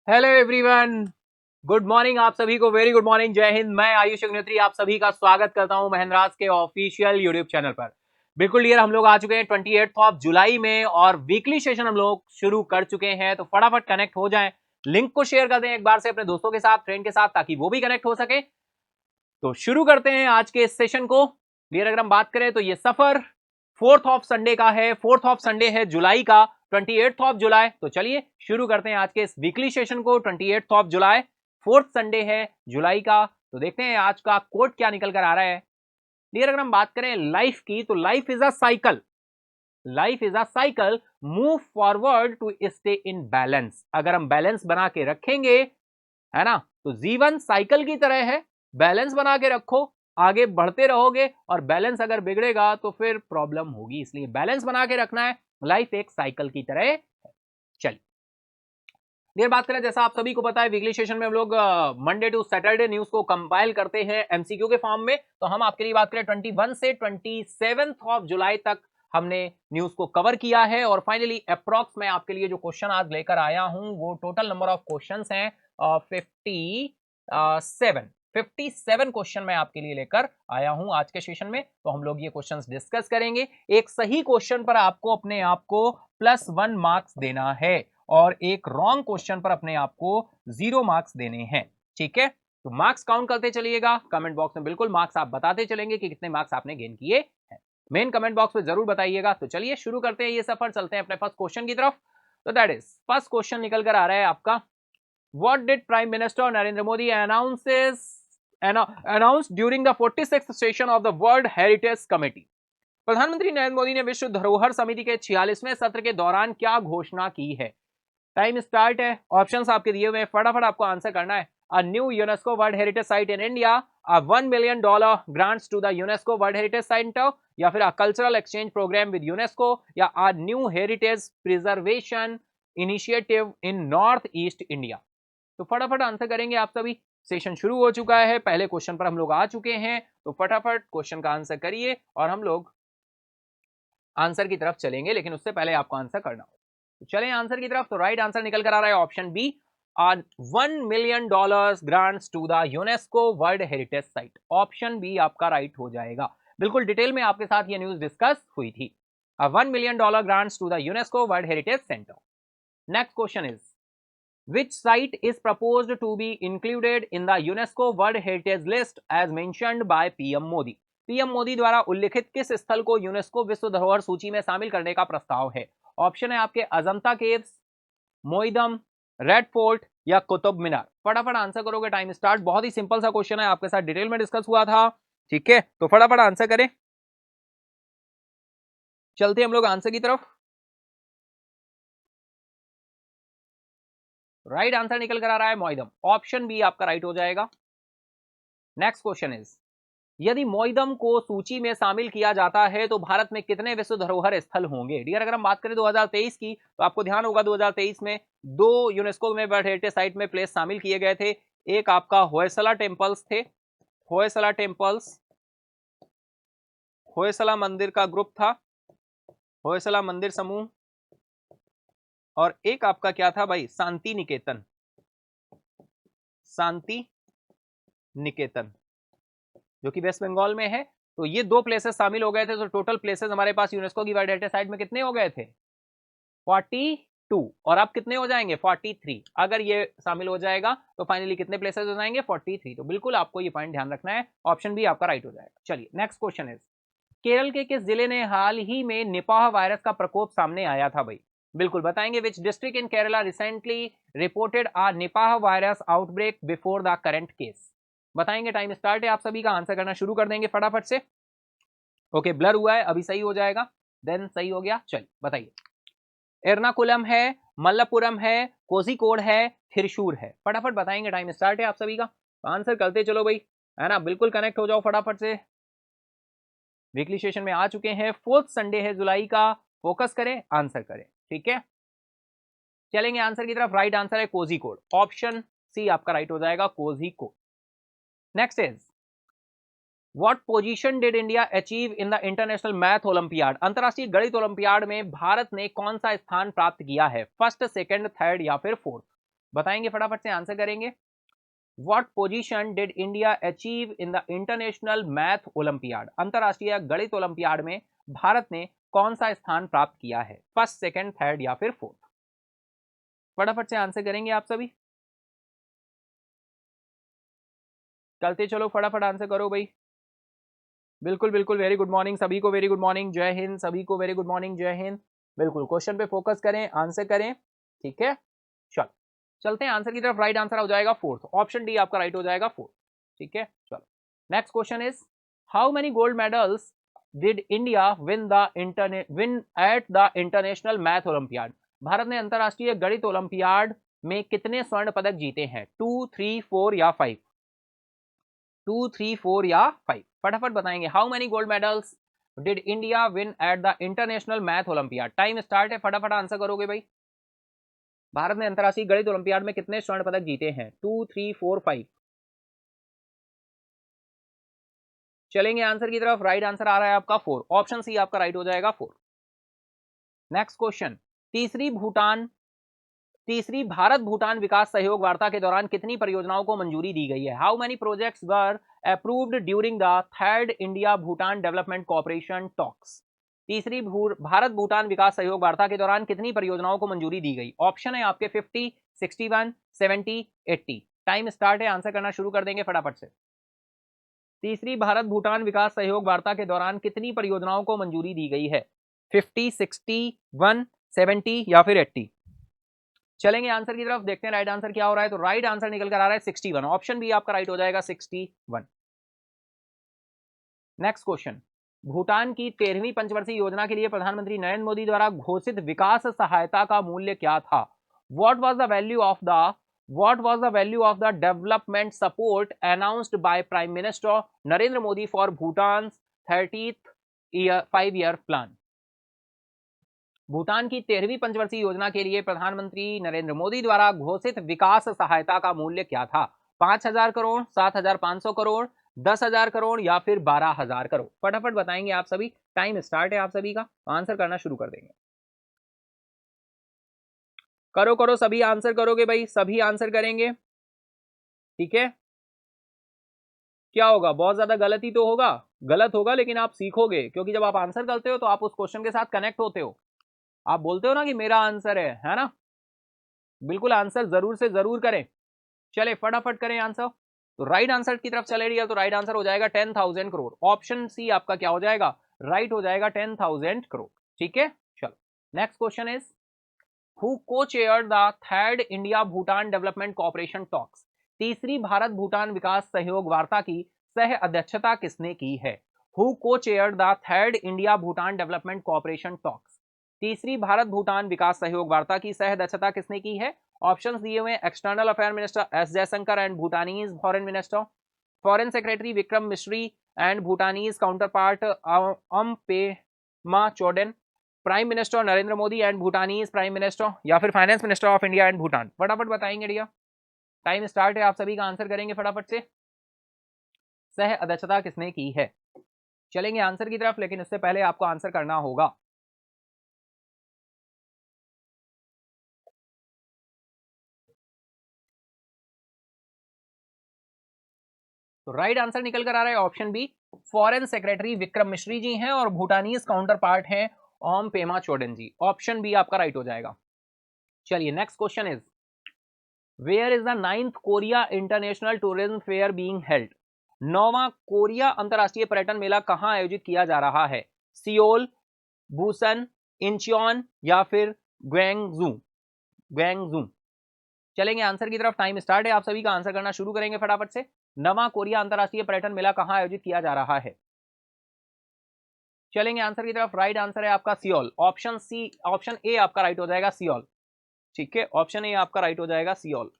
Hello everyone, good morning आप सभी को। वेरी गुड मॉर्निंग, जय हिंद। मैं आयुष अग्निहोत्री आप सभी का स्वागत करता हूं महेंद्राज के ऑफिशियल यूट्यूब चैनल पर। बिल्कुल क्लियर, हम लोग आ चुके हैं 28 ऑफ जुलाई में और वीकली सेशन हम लोग शुरू कर चुके हैं। तो फटाफट कनेक्ट हो जाएं, लिंक को शेयर कर दें एक बार से अपने दोस्तों के साथ, फ्रेंड के साथ, ताकि वो भी कनेक्ट हो सके। तो शुरू करते हैं आज के इस सेशन को। क्लियर, अगर हम बात करें तो ये सफर 4th ऑफ संडे का है। 4th ऑफ संडे है जुलाई का, 28 ऑफ जुलाई। तो चलिए शुरू करते हैं आज के इस वीकली सेशन को। 28 ऑफ जुलाई, 4th संडे है जुलाई का। तो देखते हैं आज का कोट क्या निकल कर आ रहा है। क्लियर, अगर हम बात करें लाइफ की तो life is a cycle. Life is a cycle, move forward to stay in balance. अगर हम बैलेंस बना के रखेंगे, है ना, तो जीवन साइकिल की तरह है। बैलेंस बना के रखो, आगे बढ़ते रहोगे, और बैलेंस अगर बिगड़ेगा तो फिर प्रॉब्लम होगी। इसलिए बैलेंस बना के रखना है। लाइफ एक साइकिल की तरह है। चलिए देर बात करें, जैसा आप सभी को पता है वीकली सेशन में हम लोग मंडे टू सैटरडे न्यूज को कंपाइल करते हैं एमसीक्यू के फॉर्म में। तो हम आपके लिए बात करें 21 से 27 ऑफ जुलाई तक हमने न्यूज को कवर किया है। और फाइनली अप्रॉक्स मैं आपके लिए जो क्वेश्चन आज लेकर आया हूं वो टोटल नंबर ऑफ क्वेश्चंस हैं 57 क्वेश्चन मैं आपके लिए लेकर आया हूं आज के सेशन में। तो हम लोग ये क्वेश्चंस डिस्कस करेंगे। एक सही क्वेश्चन पर आपको अपने आप को +1 मार्क्स देना है और एक रॉन्ग क्वेश्चन पर अपने आप को 0 मार्क्स देने हैं। ठीक है, तो मार्क्स काउंट करते चलिएगा। कमेंट बॉक्स में बिल्कुल मार्क्स आप बताते चलेंगे कि कितने मार्क्स आपने गेन किए हैं। मेन कमेंट बॉक्स में जरूर बताइएगा। तो चलिए शुरू करते हैं ये सफर, चलते हैं अपने फर्स्ट क्वेश्चन की तरफ। तो दैट इज फर्स्ट क्वेश्चन निकल कर आ रहा है आपका, what did prime minister Narendra Modi announced during the 46th session of the World Heritage Committee? प्रधानमंत्री नरेंद्र मोदी ने विश्व धरोहर समिति के 46वें सत्र के दौरान क्या घोषणा की है? टाइम स्टार्ट है। ऑप्शंस आपके दिए हुए हैं, फटाफट आपको आंसर करना है। A new UNESCO world heritage site in India, a $1 million grants to the UNESCO world heritage centre, या फिर a cultural exchange programme with UNESCO, या a new heritage preservation initiative in north east India. तो फटाफट answer करेंगे आप सभी। Session शुरू हो चुका है, पहले क्वेश्चन पर हम लोग आ चुके हैं। तो फटाफट क्वेश्चन का आंसर करिए और हम लोग आंसर की तरफ चलेंगे, लेकिन उससे पहले आपको आंसर करना होगा। तो चलें आंसर की तरफ। तो राइट आंसर निकल कर आ रहा है option B, $1 million grants to the UNESCO world heritage site. Option B आपका राइट हो जाएगा। बिल्कुल डिटेल में आपके साथ ये न्यूज डिस्कस हुई थी। $1 million grants to the UNESCO world heritage centre. Next question is, which site is proposed to be included in the UNESCO World Heritage List as mentioned by PM Modi? PM Modi द्वारा उल्लिखित किस स्थल को UNESCO विश्व धरोहर सूची में शामिल करने का प्रस्ताव है? ऑप्शन है आपके Ajanta caves, Moidam, red fort, या कुतुब मीनार। फटाफट आंसर करोगे, टाइम स्टार्ट। बहुत ही सिंपल सा क्वेश्चन है, आपके साथ डिटेल में डिस्कस हुआ था। ठीक है, तो फटाफट आंसर करें। चलते हम लोग आंसर की तरफ। राइट आंसर निकल कर आ रहा है मोइदम। ऑप्शन बी आपका राइट हो जाएगा। नेक्स्ट क्वेश्चन इज, यदि मोइदम को सूची में शामिल किया जाता है तो भारत में कितने विश्व धरोहर स्थल होंगे? डियर, अगर हम बात करें 2023 की तो आपको ध्यान होगा 2023 में 2 यूनेस्को में वर्ल्ड हेरिटेज साइट में प्लेस शामिल किए गए थे। एक आपका होयसला टेम्पल्स थे, होयसला टेम्पल्स, होयसला मंदिर का ग्रुप था, होयसला मंदिर समूह, और एक आपका क्या था भाई, शांति निकेतन, शांति निकेतन जो कि वेस्ट बंगाल में है। तो ये 2 प्लेसेस शामिल हो गए थे। तो टोटल प्लेसेस हमारे पास यूनेस्को की वर्ल्ड हेरिटेज साइट में कितने हो गए थे? 42। और अब कितने हो जाएंगे? 43। अगर ये शामिल हो जाएगा तो फाइनली कितने प्लेसेस हो जाएंगे? 43। तो बिल्कुल आपको ये पॉइंट ध्यान रखना है। ऑप्शन बी आपका राइट हो जाएगा। चलिए नेक्स्ट क्वेश्चन इज, केरल के किस जिले ने हाल ही में निपाह वायरस का प्रकोप सामने आया था भाई? बिल्कुल बताएंगे। Which district in Kerala recently reported a Nipah virus outbreak before the current case? बताएंगे। टाइम स्टार्ट है, आप सभी का आंसर करना शुरू कर देंगे फटाफट से। ओके ब्लर हुआ है, अभी सही हो जाएगा, देन सही हो गया। चलिए बताइए, एर्नाकुलम है, मल्लपुरम है, कोझिकोड है, थिरशूर है, फटाफट बताएंगे, टाइम स्टार्ट है आप सभी का। आंसर करते चलो भाई, है ना, बिल्कुल कनेक्ट हो जाओ फटाफट से। वीकली सेशन में आ चुके हैं, 4th संडे है जुलाई का, फोकस करें, आंसर करें, ठीक है। चलेंगे आंसर की तरफ, राइट आंसर है कोझिकोड, ऑप्शन सी आपका राइट हो जाएगा, Kozhikode. Next is, what position did India achieve in the international math olympiad, अंतरराष्ट्रीय गणित ओलंपियाड में भारत ने कौन सा स्थान प्राप्त किया है, फर्स्ट, सेकंड, थर्ड या फिर फोर्थ, बताएंगे फटाफट से, आंसर करेंगे। What position did India achieve in the international math olympiad, अंतरराष्ट्रीय गणित ओलंपियाड में भारत ने कौन सा स्थान प्राप्त किया है, फर्स्ट, सेकंड, थर्ड या फिर फोर्थ, फटाफट से आंसर करेंगे आप सभी, करते चलो फटाफट आंसर करो भाई। बिल्कुल बिल्कुल, वेरी गुड मॉर्निंग सभी को, वेरी गुड मॉर्निंग, जय हिंद सभी को, वेरी गुड मॉर्निंग, जय हिंद। बिल्कुल क्वेश्चन पे फोकस करें, आंसर करें, ठीक है। चलो चलते हैं आंसर की तरफ, राइट आंसर हो जाएगा फोर्थ, ऑप्शन डी आपका राइट हो जाएगा फोर्थ, ठीक है। चलो next question is, how many gold medals did India win at the international math olympiad, Bharat ने अंतरराष्ट्रीय गणित ओलंपियाड में कितने स्वर्ण पदक जीते हैं, 2, 3, 4 या 5, 2, 3, 4 या 5, फटाफट बताएंगे। How many gold medals did India win at the international math olympiad, time start है, फटाफट आंसर करोगे भाई। भारत ने अंतरराष्ट्रीय गणित ओलंपियाड में कितने स्वर्ण पदक जीते हैं, 2, 3, 4, 5, चलेंगे आंसर की तरफ, राइट आंसर आ रहा है आपका 4, ऑप्शन सी आपका राइट हो जाएगा 4। नेक्स्ट क्वेश्चन, तीसरी भारत भूटान विकास सहयोग वार्ता के दौरान कितनी परियोजनाओं को मंजूरी दी गई है, how many projects were approved during the third India Bhutan development corporation talks, तीसरी भारत भूटान विकास सहयोग वार्ता के दौरान कितनी परियोजनाओं को मंजूरी दी गई, ऑप्शन है आपके 50, 61, 70, 80, टाइम स्टार्ट है, आंसर करना शुरू कर देंगे फटाफट से। तीसरी भारत भूटान विकास सहयोग वार्ता के दौरान कितनी परियोजनाओं को मंजूरी दी गई है, 50, 61, 70 या फिर 80, चलेंगे आंसर की तरफ, देखते हैं राइट आंसर क्या हो रहा है। तो राइट आंसर निकल कर आ रहा है 61, ऑप्शन बी आपका राइट हो जाएगा 61। नेक्स्ट क्वेश्चन, भूटान की 13वीं पंचवर्षीय योजना के लिए प्रधानमंत्री नरेंद्र मोदी द्वारा घोषित विकास सहायता का मूल्य क्या था, what was the value of the development support announced by prime minister Narendra Modi for Bhutan 30th 5-year plan, Bhutan की 13वीं पंचवर्षीय योजना के लिए प्रधानमंत्री नरेंद्र मोदी द्वारा घोषित विकास सहायता का मूल्य क्या था, 5,000 करोड़, 7,500 करोड़, 10,000 करोड़ या फिर 12,000 करोड़, फटाफट बताएंगे आप सभी, टाइम स्टार्ट है आप सभी का, आंसर करना शुरू कर देंगे, करो करो सभी आंसर करोगे भाई, सभी आंसर करेंगे, ठीक है। क्या होगा, बहुत ज्यादा गलती तो होगा, गलत होगा लेकिन आप सीखोगे, क्योंकि जब आप आंसर करते हो तो आप उस क्वेश्चन के साथ कनेक्ट होते हो, आप बोलते हो ना कि मेरा आंसर है ना, बिल्कुल आंसर जरूर से जरूर करें, चले फटाफट करें आंसर। तो राइट आंसर की तरफ चले रही, तो राइट आंसर हो जाएगा 10,000 करोड़, ऑप्शन सी आपका क्या हो जाएगा, राइट हो जाएगा 10,000 करोड़, ठीक है। चलो next question is, who co chaired the third India Bhutan development corporation talks, तीसरी भारत भूटान विकास सहयोग वार्ता की सह अध्यक्षता किसने की है, who co chaired the third India Bhutan development corporation talks, तीसरी भारत भूटान विकास सहयोग वार्ता की सह अध्यक्षता किसने की है, ऑप्शंस दिए हुए, external affair minister S Jaishankar and Bhutanese foreign minister, foreign secretary Vikram Misri and Bhutanese counterpart Om Pema Choden, prime minister Narendra Modi and Bhutanese prime minister, या फिर finance minister of India and Bhutan, फटाफट बताएंगे डिया, टाइम स्टार्ट है, आप सभी का आंसर करेंगे फटाफट से, सह अध्यक्षता किसने की है, चलेंगे आंसर की तरफ, लेकिन उससे पहले आपको आंसर करना होगा। तो राइट आंसर निकल कर आ रहा है option B, foreign secretary Vikram Misri ji हैं और भूटानीज काउंटर पार्ट हैं ओम पेमा चोडेन जी, ऑप्शन बी आपका राइट हो जाएगा। चलिए next question is, where is the 9th Korea international tourism fair being held, 9वां कोरिया अंतरराष्ट्रीय पर्यटन मेला कहां आयोजित किया जा रहा है, सियोल, बुसन, इंचियोन या फिर ग्वेंगजू, चलेंगे आंसर की तरफ, टाइम स्टार्ट है, आप सभी का आंसर करना शुरू करेंगे फटाफट से, 9वां कोरिया अंतरराष्ट्रीय पर्यटन मेला कहां आयोजित किया जा रहा है, चलेंगे आंसर की तरफ। राइट आंसर है आपका Seoul. Option C, option A आपका राइट हो जाएगा, सियोल। ठीक है, ऑप्शन ए आपका राइट हो जाएगा, सियोल।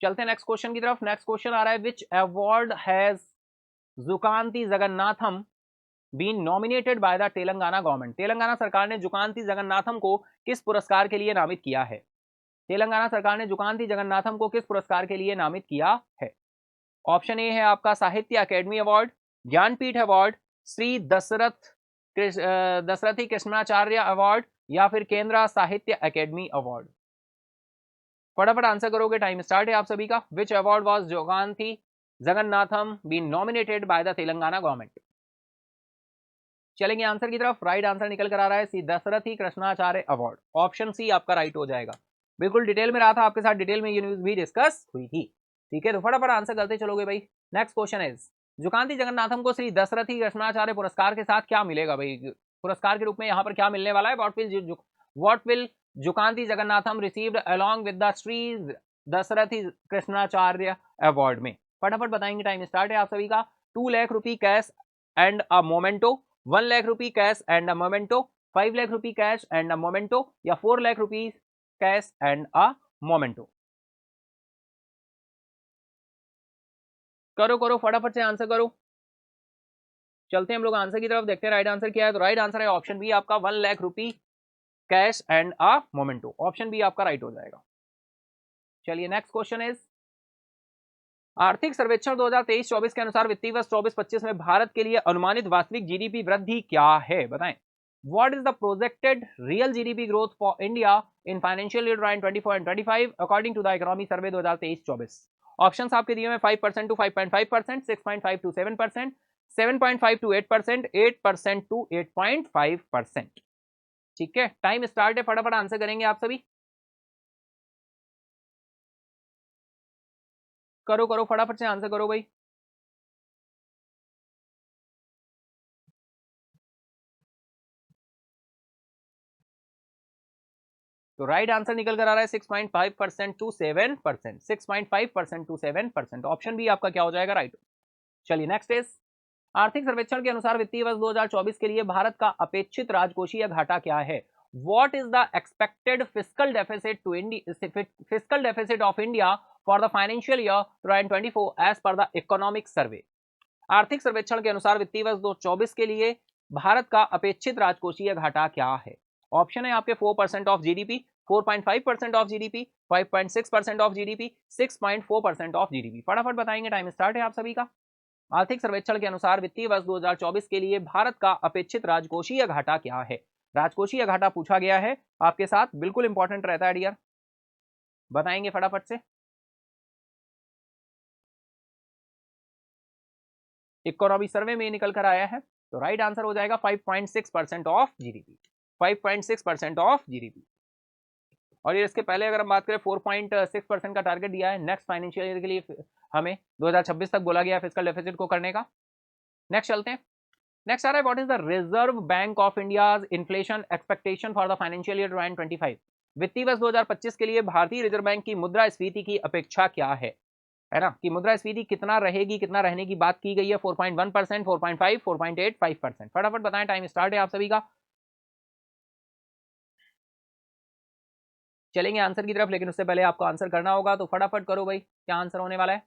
चलते हैं नेक्स्ट क्वेश्चन की तरफ। नेक्स्ट क्वेश्चन आ रहा है, which award has Jukanti Jagannatham been nominated by the Telangana government. Telangana सरकार ने जुकांती जगन्नाथम को किस पुरस्कार के लिए नामित किया है? तेलंगाना सरकार ने जुकांती जगन्नाथम को किस पुरस्कार के लिए नामित किया है? ऑप्शन ए है आपका Sahitya Akademi award, Jnanpith award, Shri Dasarathi Krishnacharya award, या फिर केंद्र साहित्य अकेडमी अवार्ड। फटाफट आंसर करोगे, टाइम स्टार्ट है आप सभी का। Which award was Jukanti Jagannatham been nominated by the Telangana government? चलेंगे आंसर की तरफ। राइट आंसर निकल कर आ रहा है Shri Dasarathi Krishnacharya award. Option C आपका राइट हो जाएगा। बिल्कुल डिटेल में रहा था आपके साथ, डिटेल में ये न्यूज भी डिस्कस हुई थी। ठीक है, तो फटाफट आंसर करते चलोगे भाई। नेक्स्ट क्वेश्चन इज, जुकांती जगन्नाथम को श्री दशरथी कृष्णाचार्य पुरस्कार के साथ क्या मिलेगा भाई? पुरस्कार के रूप में यहाँ पर क्या मिलने वाला है? What will Jukanti Jagannatham received along with the Shri Dasarathi Krishnacharya award में? फटाफट बताएंगे, टाइम स्टार्ट है आप सभी का। 2 lakh rupee cash and a memento, 1 lakh rupee cash and a memento, 5 lakh rupee cash and a memento, या 4 lakh rupee cash and a memento. करो करो, फटाफट से आंसर करो। चलते हैं हम लोग आंसर की तरफ, देखते हैं राइट आंसर क्या है। तो राइट आंसर है ऑप्शन बी आपका, 1 lakh rupee cash and a memento. Option B आपका राइट हो जाएगा। चलिए नेक्स्ट क्वेश्चन इज, आर्थिक सर्वेक्षण 2023-24 के अनुसार वित्तीय वर्ष 24-25 में भारत के लिए अनुमानित वास्तविक जीडीपी वृद्धि क्या है? बताएं। What is the projected real GDP growth for India in financial year 2024 and 25 according to the economy survey 2023-24? Options आपके दिए हुए 5% टू 5.5%, 6.5 टू 7%, 7.5 टू 8%, 8% टू 8.5%। ठीक है, टाइम स्टार्ट है, फटाफट आंसर करेंगे आप सभी। करो करो, फटाफट से आंसर करो भाई। तो राइट आंसर निकल कर आ रहा है 6.5% टू 7%, 6.5% टू 7%। ऑप्शन बी आपका क्या हो जाएगा? राइट। चलिए नेक्स्ट इज, आर्थिक सर्वेक्षण के अनुसार वित्तीय वर्ष 2024 के लिए भारत का अपेक्षित राजकोषीय घाटा क्या है? What is the expected fiscal deficit to fiscal deficit of India for the financial year 2024 as per the economic survey? आर्थिक सर्वेक्षण के अनुसार वित्तीय वर्ष 2024 के लिए भारत का अपेक्षित राजकोषीय घाटा क्या है? ऑप्शन है आपके 4% of GDP, 4.5% of GDP, 5.6% of GDP, 6.4% of GDP. फटाफट बताएंगे, टाइम स्टार्ट है आप सभी का। आर्थिक सर्वेक्षण के अनुसार वित्तीय वर्ष 2024 के लिए भारत का अपेक्षित राजकोषीय घाटा क्या है? राजकोषीय घाटा पूछा गया है आपके साथ, बिल्कुल इंपॉर्टेंट रहता है डियर, बताएंगे फटाफट से। इकोनॉमी सर्वे में निकल कर आया है, तो राइट आंसर हो जाएगा 5.6% ऑफ जीडीपी, 5.6% ऑफ जीडीपी। और ये इसके पहले अगर हम बात करें 4.6% का टारगेट दिया है नेक्स्ट फाइनेंशियल ईयर के लिए, हमें 2026 तक बोला गया फिस्कल डेफिसिट को करने का। नेक्स्ट चलते हैं। नेक्स्ट आ रहा है, what is the reserve bank of India's inflation expectation for the financial year 2025? वित्तीय वर्ष 2025 के लिए भारतीय रिजर्व बैंक की मुद्रास्फीति की अपेक्षा क्या है ना, कि मुद्रास्फीति कितना रहेगी, कितना रहने की बात की गई है? 4.1%, 4.5, 4.8, 5%। फटाफट बताएं, टाइम स्टार्ट है आप सभी का। चलेंगे आंसर की तरफ, लेकिन उससे पहले आपको आंसर करना होगा, तो फटाफट करो भाई, क्या आंसर होने वाला है?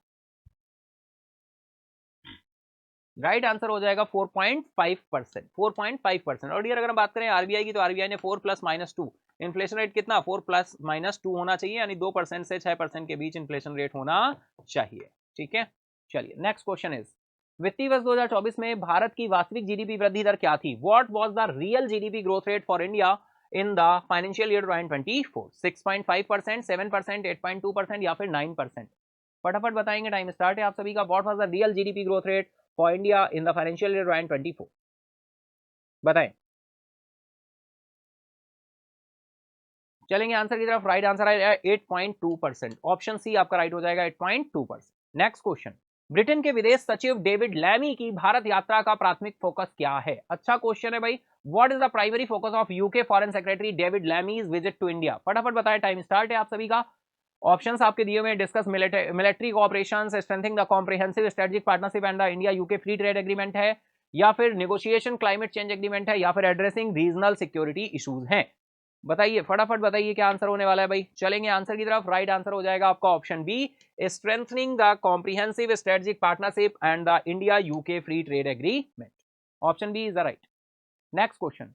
राइट आंसर हो जाएगा 4.5%, 4.5%। और डियर अगर हम बात करें आरबीआई की, तो आरबीआई ने 4+-2 इन्फ्लेशन रेट कितना 4+-2 होना चाहिए, यानी 2% से 6% के बीच इन्फ्लेशन रेट होना चाहिए। ठीक है, चलिए नेक्स्ट क्वेश्चन इज, वित्तीय वर्ष 2024 में भारत की वास्तविक जीडीपी वृद्धि दर क्या थी? What was the real GDP growth rate for India in the financial year 2024? 6.5%, 7%, 8.2%, या फिर 9%? फटाफट बताएंगे, टाइम स्टार्ट है आप सभी का। What was the real GDP growth rate for India in the financial year 2024? बताएं। चलेंगे आंसर की तरफ, राइट आंसर है 8.2%। ऑप्शन सी आपका राइट हो जाएगा, 8.2%। नेक्स्ट क्वेश्चन, ब्रिटेन के विदेश सचिव डेविड लैमी की भारत यात्रा का प्राथमिक फोकस क्या है? अच्छा क्वेश्चन है भाई। What is the primary focus of UK foreign secretary David Lammy's visit to India? फटाफट बताएं, टाइम स्टार्ट है आप सभी का। ऑप्शंस आपके दिए हुए, discuss military cooperation, strengthening the comprehensive strategic partnership and the India UK free trade agreement है, या फिर नेगोशिएशन क्लाइमेट चेंज एग्रीमेंट है, या फिर एड्रेसिंग रीजनल सिक्योरिटी इश्यूज हैं। बताइए फटाफट बताइए क्या आंसर होने वाला है भाई। चलेंगे आंसर की तरफ। राइट आंसर हो जाएगा आपका option B, strengthening the comprehensive strategic partnership and the India UK free trade agreement. Option B is the right. Next question,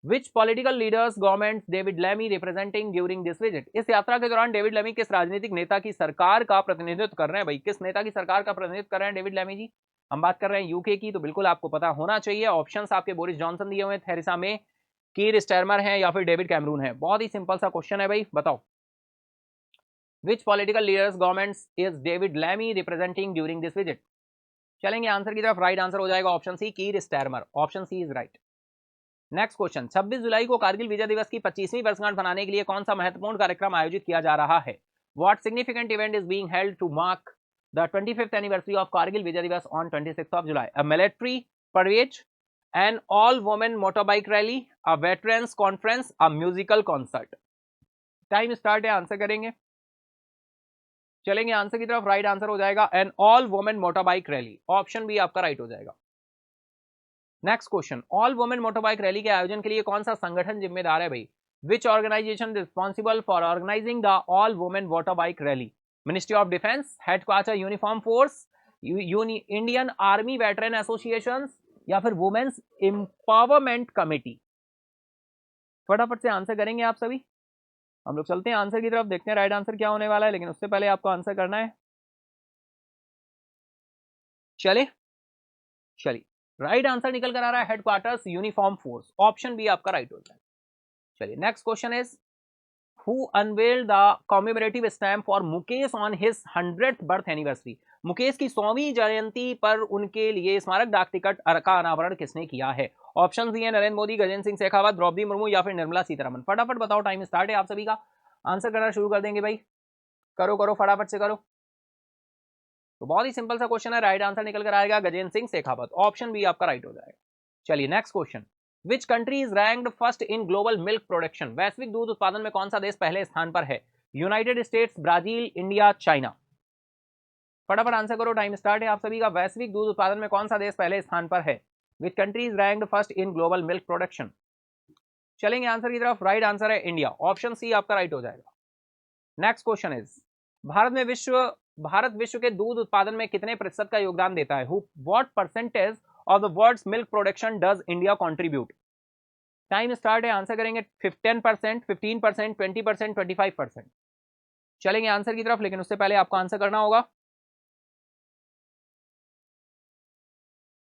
which political leaders government David Lammy representing during this visit. इस यात्रा के दौरान David Lammy किस राजनीतिक नेता की सरकार का प्रतिनिधित्व कर रहे हैं भाई, किस नेता की सरकार का प्रतिनिधित्व कर रहे हैं डेविड लैमी जी। हम बात कर रहे हैं यूके की, तो बिल्कुल आपको पता होना चाहिए। ऑप्शंस आपके बोरिस जॉनसन दिए हुए, थेरेसा मे, कीर स्टारमर है, या फिर डेविड कैमरून है। बहुत ही सिंपल सा क्वेश्चन है भाई, बताओ which political leaders government is David Lammy representing during this visit. चलेंगे आंसर की तरफ। राइट आंसर हो जाएगा option C, Keir Starmer. Option C is right. Next question, 26 जुलाई को कारगिल विजय दिवस की 25वीं वर्षगांठ मनाने के लिए कौन सा महत्वपूर्ण कार्यक्रम आयोजित किया जा रहा है। What significant event is being held to mark the 25th anniversary of Kargil Vijay Diwas on 26th of July? A military parade, an all-women motorbike rally, a veterans conference, a musical concert? Time start है, answer करेंगे। चलेंगे answer की तरफ। Right answer हो जाएगा an all women motorbike rally. Option B आपका right हो जाएगा। Next question, all women motorbike rally के आयोजन के लिए कौन सा संगठन जिम्मेदार है भाई। Which organization responsible for organizing the all women motorbike rally. Ministry of defence, headquarter uniform force, Indian army veteran association, या फिर वुमेन्स एम्पावरमेंट कमेटी। फटाफट से आंसर करेंगे आप सभी। हम लोग चलते हैं आंसर की तरफ, देखते हैं राइट आंसर क्या होने वाला है, लेकिन उससे पहले आपको आंसर करना है। चलिए राइट आंसर निकल कर आ रहा है headquarters uniform force. Option B आपका राइट हो जाएगा। चलिए next question is, who unveiled the commemorative stamp for Mukesh on his 100th birth anniversary. Mukesh की 100वीं जयंती पर उनके लिए स्मारक डाक टिकट का अनावरण किसने किया है। ऑप्शन सी है नरेंद्र मोदी, गजेंद्र सिंह शेखावत, द्रौपदी मुर्मू, या फिर निर्मला सीतारमन। फटाफट बताओ, टाइम स्टार्ट है आप सभी का। आंसर करना शुरू कर देंगे भाई, करो करो फटाफट से करो। तो बहुत ही सिंपल सा क्वेश्चन है, राइट आंसर निकल कर आएगा गजेंद्र सिंह शेखावत। ऑप्शन बी आपका राइट हो जाएगा। चलिए next question, which country is ranked first in global milk production. वैश्विक दूध उत्पादन में कौन सा देश पहले स्थान पर है। United states, Brazil, India, China. फटाफट आंसर करो, टाइम स्टार्ट है आप सभी का। वैश्विक दूध उत्पादन में कौन सा देश पहले स्थान पर है। Which country is ranked first in global milk production. चलेंगे आंसर की तरफ। राइट आंसर है इंडिया। ऑप्शन सी आपका राइट हो जाएगा। नेक्स्ट क्वेश्चन इज, भारत विश्व के दूध उत्पादन में कितने प्रतिशत का योगदान देता है। What percentage of the world's milk production does India contribute. Time start है, आंसर करेंगे। 10%, 15%, 20%, 25%। चलेंगे आंसर की तरफ, लेकिन उससे पहले आपको आंसर करना होगा।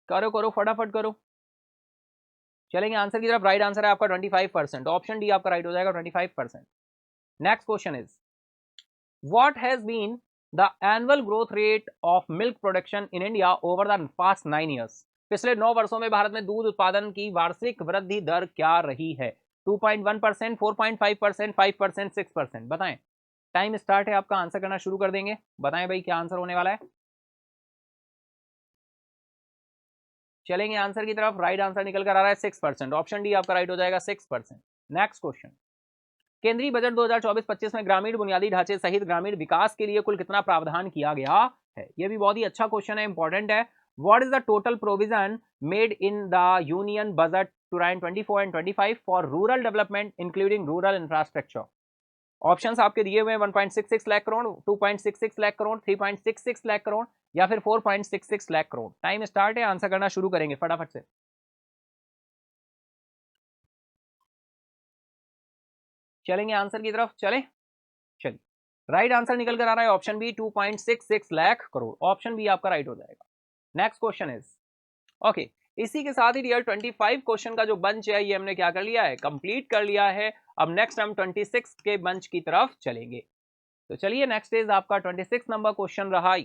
करो करो फटाफट करो। चलेंगे आंसर की तरफ। राइट आंसर है आपका 25%। ऑप्शन डी आपका राइट हो जाएगा, 25%। Next question is, what has been the annual growth rate of milk production in India over the past 9 years. पिछले 9 वर्षों में भारत में दूध उत्पादन की वार्षिक वृद्धि दर क्या रही है। 2.1%, 4.5%, 5%, 6%। बताएं, टाइम स्टार्ट है आपका, आंसर करना शुरू कर देंगे। बताएं भाई क्या आंसर होने वाला है। चलेंगे आंसर की तरफ। राइट आंसर निकल कर आ रहा है 6%। ऑप्शन डी आपका राइट हो जाएगा, 6%। नेक्स्ट क्वेश्चन, केंद्रीय बजट 2024-25 में ग्रामीण बुनियादी ढांचे सहित ग्रामीण विकास के लिए कुल कितना प्रावधान किया गया है। यह भी बहुत ही अच्छा क्वेश्चन है, इंपॉर्टेंट है। What is the total provision made in the union budget 2024 and 25 for rural development including rural infrastructure. Options आपके दिए हुए 1.66 लाख करोड़, 2.66 लाख करोड़, 3.66 लाख करोड़, या फिर 4.66 लाख करोड़। टाइम स्टार्ट है, आंसर करना शुरू करेंगे फटाफट से। चलेंगे आंसर की तरफ, चले चलिए। राइट आंसर निकल कर आ रहा है option B, 2.66 lakh crore. Option B आपका राइट हो जाएगा। नेक्स्ट क्वेश्चन इज, ओके, इसी के साथ ही डियर 25 क्वेश्चन का जो बंच है ये हमने क्या कर लिया है, कंप्लीट कर लिया है। अब नेक्स्ट हम 26 के बंच की तरफ चलेंगे। तो चलिए नेक्स्ट इज आपका 26 नंबर क्वेश्चन रहा।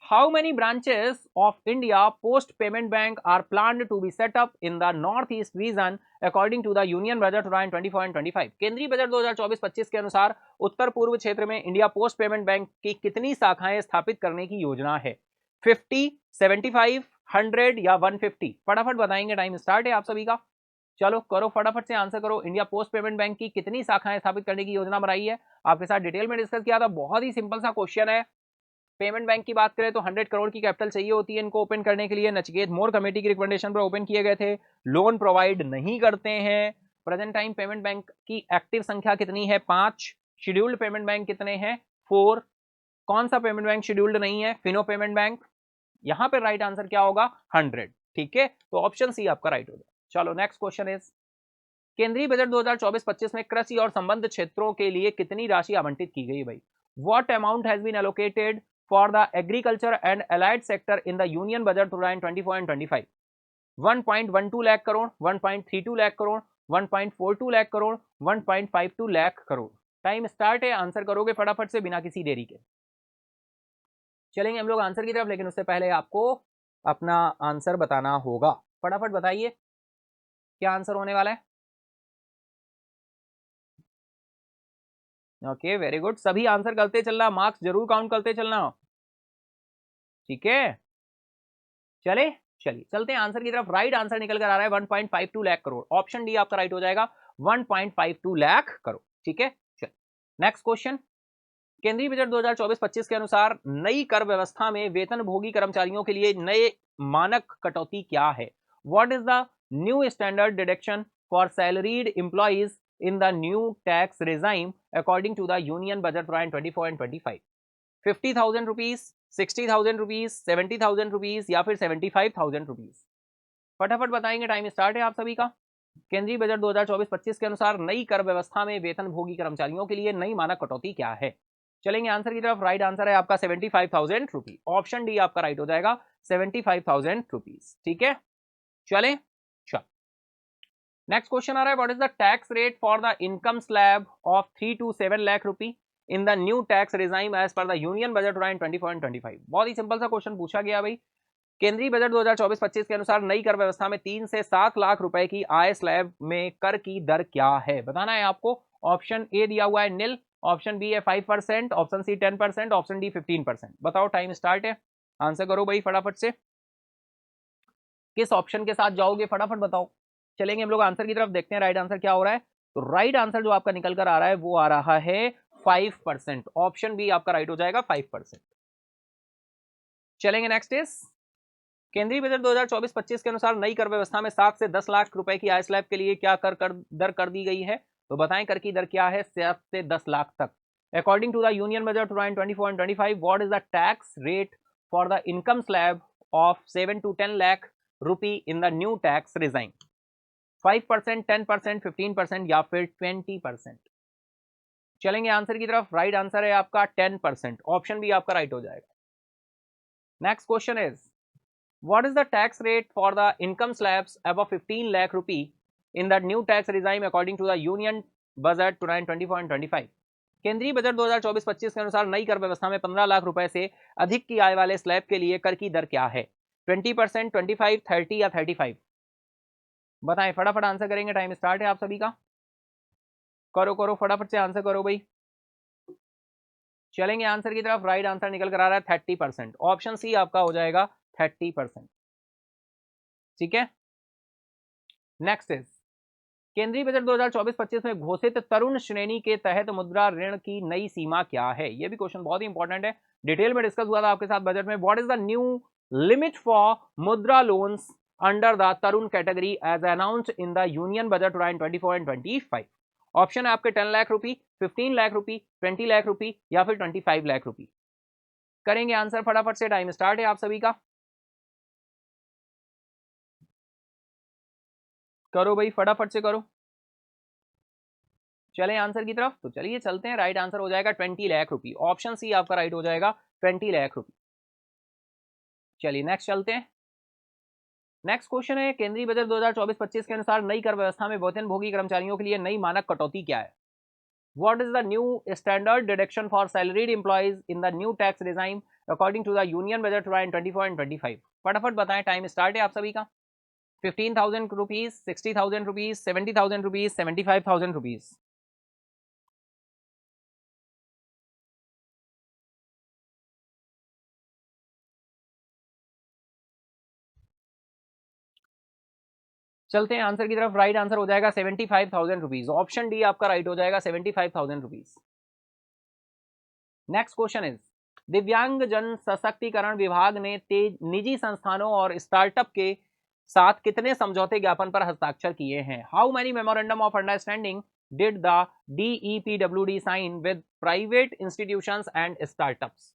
How many branches of India Post Payment Bank are planned to be set up in the Northeast region according to the Union Budget 2024 and 25? केंद्रीय बजट 2024-25 के अनुसार उत्तर पूर्व क्षेत्र में इंडिया पोस्ट पेमेंट बैंक की कितनी शाखाएं स्थापित करने की योजना है। 50, 75, 100 या 150। फटाफट बताएंगे, टाइम स्टार्ट है आप सभी का। चलो करो फटाफट से आंसर करो। इंडिया पोस्ट पेमेंट बैंक की कितनी शाखाएं स्थापित करने की योजना बनाई है? आपके साथ डिटेल में डिस्कस किया था, बहुत ही सिंपल सा क्वेश्चन है। पेमेंट बैंक की बात करें तो 100 करोड़ की कैपिटल चाहिए होती है इनको ओपन करने के लिए। नचिकेत मोर कमेटी की रिकमेंडेशन पर ओपन किए गए थे। लोन प्रोवाइड नहीं करते हैं। प्रेजेंट टाइम पेमेंट बैंक की एक्टिव संख्या कितनी है? 5। शेड्यूल्ड पेमेंट बैंक कितने हैं? 4। कौन सा पेमेंट बैंक शेड्यूल्ड नहीं है? Fino payment bank. यहां पर राइट आंसर क्या होगा? 100। ठीक है, तो ऑप्शन सी आपका राइट होगा। चलो नेक्स्ट क्वेश्चन इज, केंद्रीय बजट 2024-25 में कृषि और संबद्ध क्षेत्रों के लिए कितनी राशि आवंटित की गई भाई? What amount has been allocated for the agriculture and allied sector in the union budget 2024 and 25? 1.12 lakh crore, 1.32 lakh crore, 1.42 lakh crore, 1.52 lakh crore. Time start है, आंसर करोगे फटाफट से बिना किसी देरी के। चलेंगे हम लोग आंसर की तरफ, लेकिन उससे पहले आपको अपना आंसर बताना होगा। फटाफट बताइए क्या आंसर होने वाला है। ओके वेरी गुड, सभी आंसर करते चलना, मार्क्स जरूर काउंट करते चलना। ठीक है, चले चलिए चलते हैं आंसर की तरफ। राइट आंसर निकल कर आ रहा है 1.52 लाख करोड़। ऑप्शन डी आपका राइट हो जाएगा, 1.52 लाख करोड़। ठीक है, चलिए नेक्स्ट क्वेश्चन। केंद्रीय बजट 2024-25 के अनुसार नई कर व्यवस्था में वेतनभोगी कर्मचारियों के लिए नए मानक कटौती क्या है? What is the new standard deduction for salaried employees in the new tax regime according to the union budget 24 and 25? 50,000 rupees, 60,000 rupees, 70,000 rupees या फिर 75,000 रुपीज? फटाफट बताएंगे, टाइम स्टार्ट है आप सभी का। केंद्रीय बजट 2024-25 के अनुसार नई कर व्यवस्था में वेतनभोगी कर्मचारियों के लिए नई मानक कटौती क्या है? चलेंगे आंसर की तरफ। राइट आंसर है आपका 75,000 रुपीज। ऑप्शन डी आपका राइट हो जाएगा, 75,000 रुपीज। ठीक है, चले चल नेक्स्ट क्वेश्चन आ रहा है, what is the tax rate for the income slab of 3 to 7 lakh rupee in the new tax regime as per the union budget 24 and 25? बहुत ही सिंपल सा क्वेश्चन पूछा गया भाई। केंद्रीय बजट 2024-25 के अनुसार नई कर व्यवस्था में 3 से 7 लाख रुपए की आय स्लैब में कर की दर क्या है, बताना है आपको। ऑप्शन ए दिया हुआ है निल, ऑप्शन बी है 5%, ऑप्शन सी 10%, ऑप्शन डी 15%। बताओ, टाइम स्टार्ट है, आंसर करो भाई फटाफट से। किस ऑप्शन के साथ जाओगे फटाफट बताओ। चलेंगे हम लोग आंसर की तरफ, देखते हैं राइट आंसर क्या हो रहा है। तो राइट आंसर जो आपका निकल कर आ रहा है वो आ रहा है 5%। ऑप्शन बी आपका राइट हो जाएगा, 5%। चलेंगे नेक्स्ट इज, केंद्रीय बजट 2024-25 के अनुसार नई कर व्यवस्था में 7 से 10 लाख रुपए की आय स्लैब के लिए क्या दर कर दी गई है? तो बताएं कर की दर क्या है 7 से 10 लाख तक। According to the union budget 24 and 25, what is the tax rate for the income slab of 7 to 10 lakh rupee in the new tax regime? 5%, 10%, 15% या फिर 20%? चलेंगे आंसर की तरफ। राइट आंसर है आपका 10%। ऑप्शन भी आपका राइट हो जाएगा। Next question is, what is the tax rate for the income slabs above 15 lakh rupee in the new tax regime according to the union budget 2024 and 25? केंद्रीय budget 2024-25 के अनुसार नई कर व्यवस्था में 15 लाख रुपए से अधिक की आय वाले स्लैब के लिए कर की दर क्या है? 20%, 25, 30 या 35? बताएं, फटाफट आंसर करेंगे, टाइम स्टार्ट है आप सभी का। करो करो फटाफट से आंसर करो भाई। चलेंगे आंसर की तरफ। राइट आंसर निकल कर आ रहा है 30%। ऑप्शन सी आपका हो जाएगा 30%। ठीक है, नेक्स्ट इज, केंद्रीय बजट 2024-25 में घोषित तरुण श्रेणी के तहत मुद्रा ऋण की नई सीमा क्या है? यह भी क्वेश्चन बहुत ही इंपॉर्टेंट है, डिटेल में डिस्कस हुआ था आपके साथ बजट में। What is the new limit for Mudra loans under the Tarun category as announced in the union budget 24 and 25? Option है आपके 10 लाख रुपी, 15 लाख रुपी, 20 लाख रुपी या फिर 25 लाख रुपी? करेंगे आंसर फटाफट से, टाइम स्टार्ट है आप सभी का। करो भाई फटाफट से करो। चले आंसर की तरफ, तो चलिए चलते हैं। राइट आंसर हो जाएगा 20 लाख रुपी। ऑप्शन सी आपका राइट हो जाएगा, 20 लाख रुपी। चलिए नेक्स्ट चलते हैं। नेक्स्ट क्वेश्चन है, केंद्रीय बजट 2024-25 के अनुसार नई कर व्यवस्था में वेतनभोगी कर्मचारियों के लिए नई मानक कटौती क्या है? What is the new standard deduction for salaried employees in the new tax regime according to the union budget 24 and 25? फटाफट बताएं, टाइम स्टार्ट है आप सभी का। 15,000 रुपीज, 60,000 रुपीज, 70,000 रुपीज, 75,000 रुपीज? चलते हैं आंसर की तरफ। राइट आंसर हो जाएगा 75,000 रुपीज। ऑप्शन डी आपका राइट हो जाएगा 75,000 रुपीज। नेक्स्ट क्वेश्चन इज, दिव्यांग जन सशक्तिकरण विभाग ने निजी संस्थानों और स्टार्टअप के साथ कितने समझौते ज्ञापन पर हस्ताक्षर किए हैं? How many memorandum of understanding did the DEPWD sign with private institutions and startups?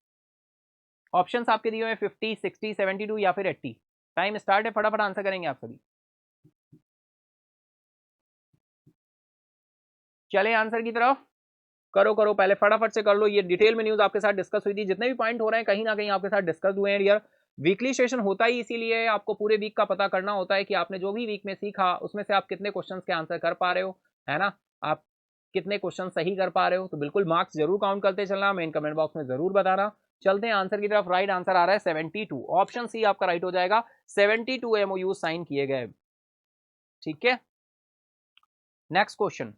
Options आपके दिए हुए 50, 60, 72 या फिर 80। टाइम स्टार्ट है, फटाफट आंसर करेंगे आप सभी। चले आंसर की तरफ। करो करो, पहले फटाफट से कर लो। ये डिटेल में न्यूज आपके साथ डिस्कस हुई थी, जितने भी पॉइंट हो रहे हैं कहीं ना कहीं आपके साथ डिस्कस हुए हैं डियर। वीकली सेशन होता ही इसीलिए आपको पूरे वीक का पता करना होता है कि आपने जो भी वीक में सीखा उसमें से आप कितने क्वेश्चन के आंसर कर पा रहे हो, है ना। आप कितने क्वेश्चन सही कर पा रहे हो, तो बिल्कुल मार्क्स जरूर काउंट करते चलना, मेन कमेंट बॉक्स में जरूर बताना। चलते हैं आंसर की तरफ। राइट आंसर आ रहा है 72। ऑप्शन सी आपका राइट हो जाएगा। 72 MOU साइन किए गए। ठीक है, नेक्स्ट क्वेश्चन,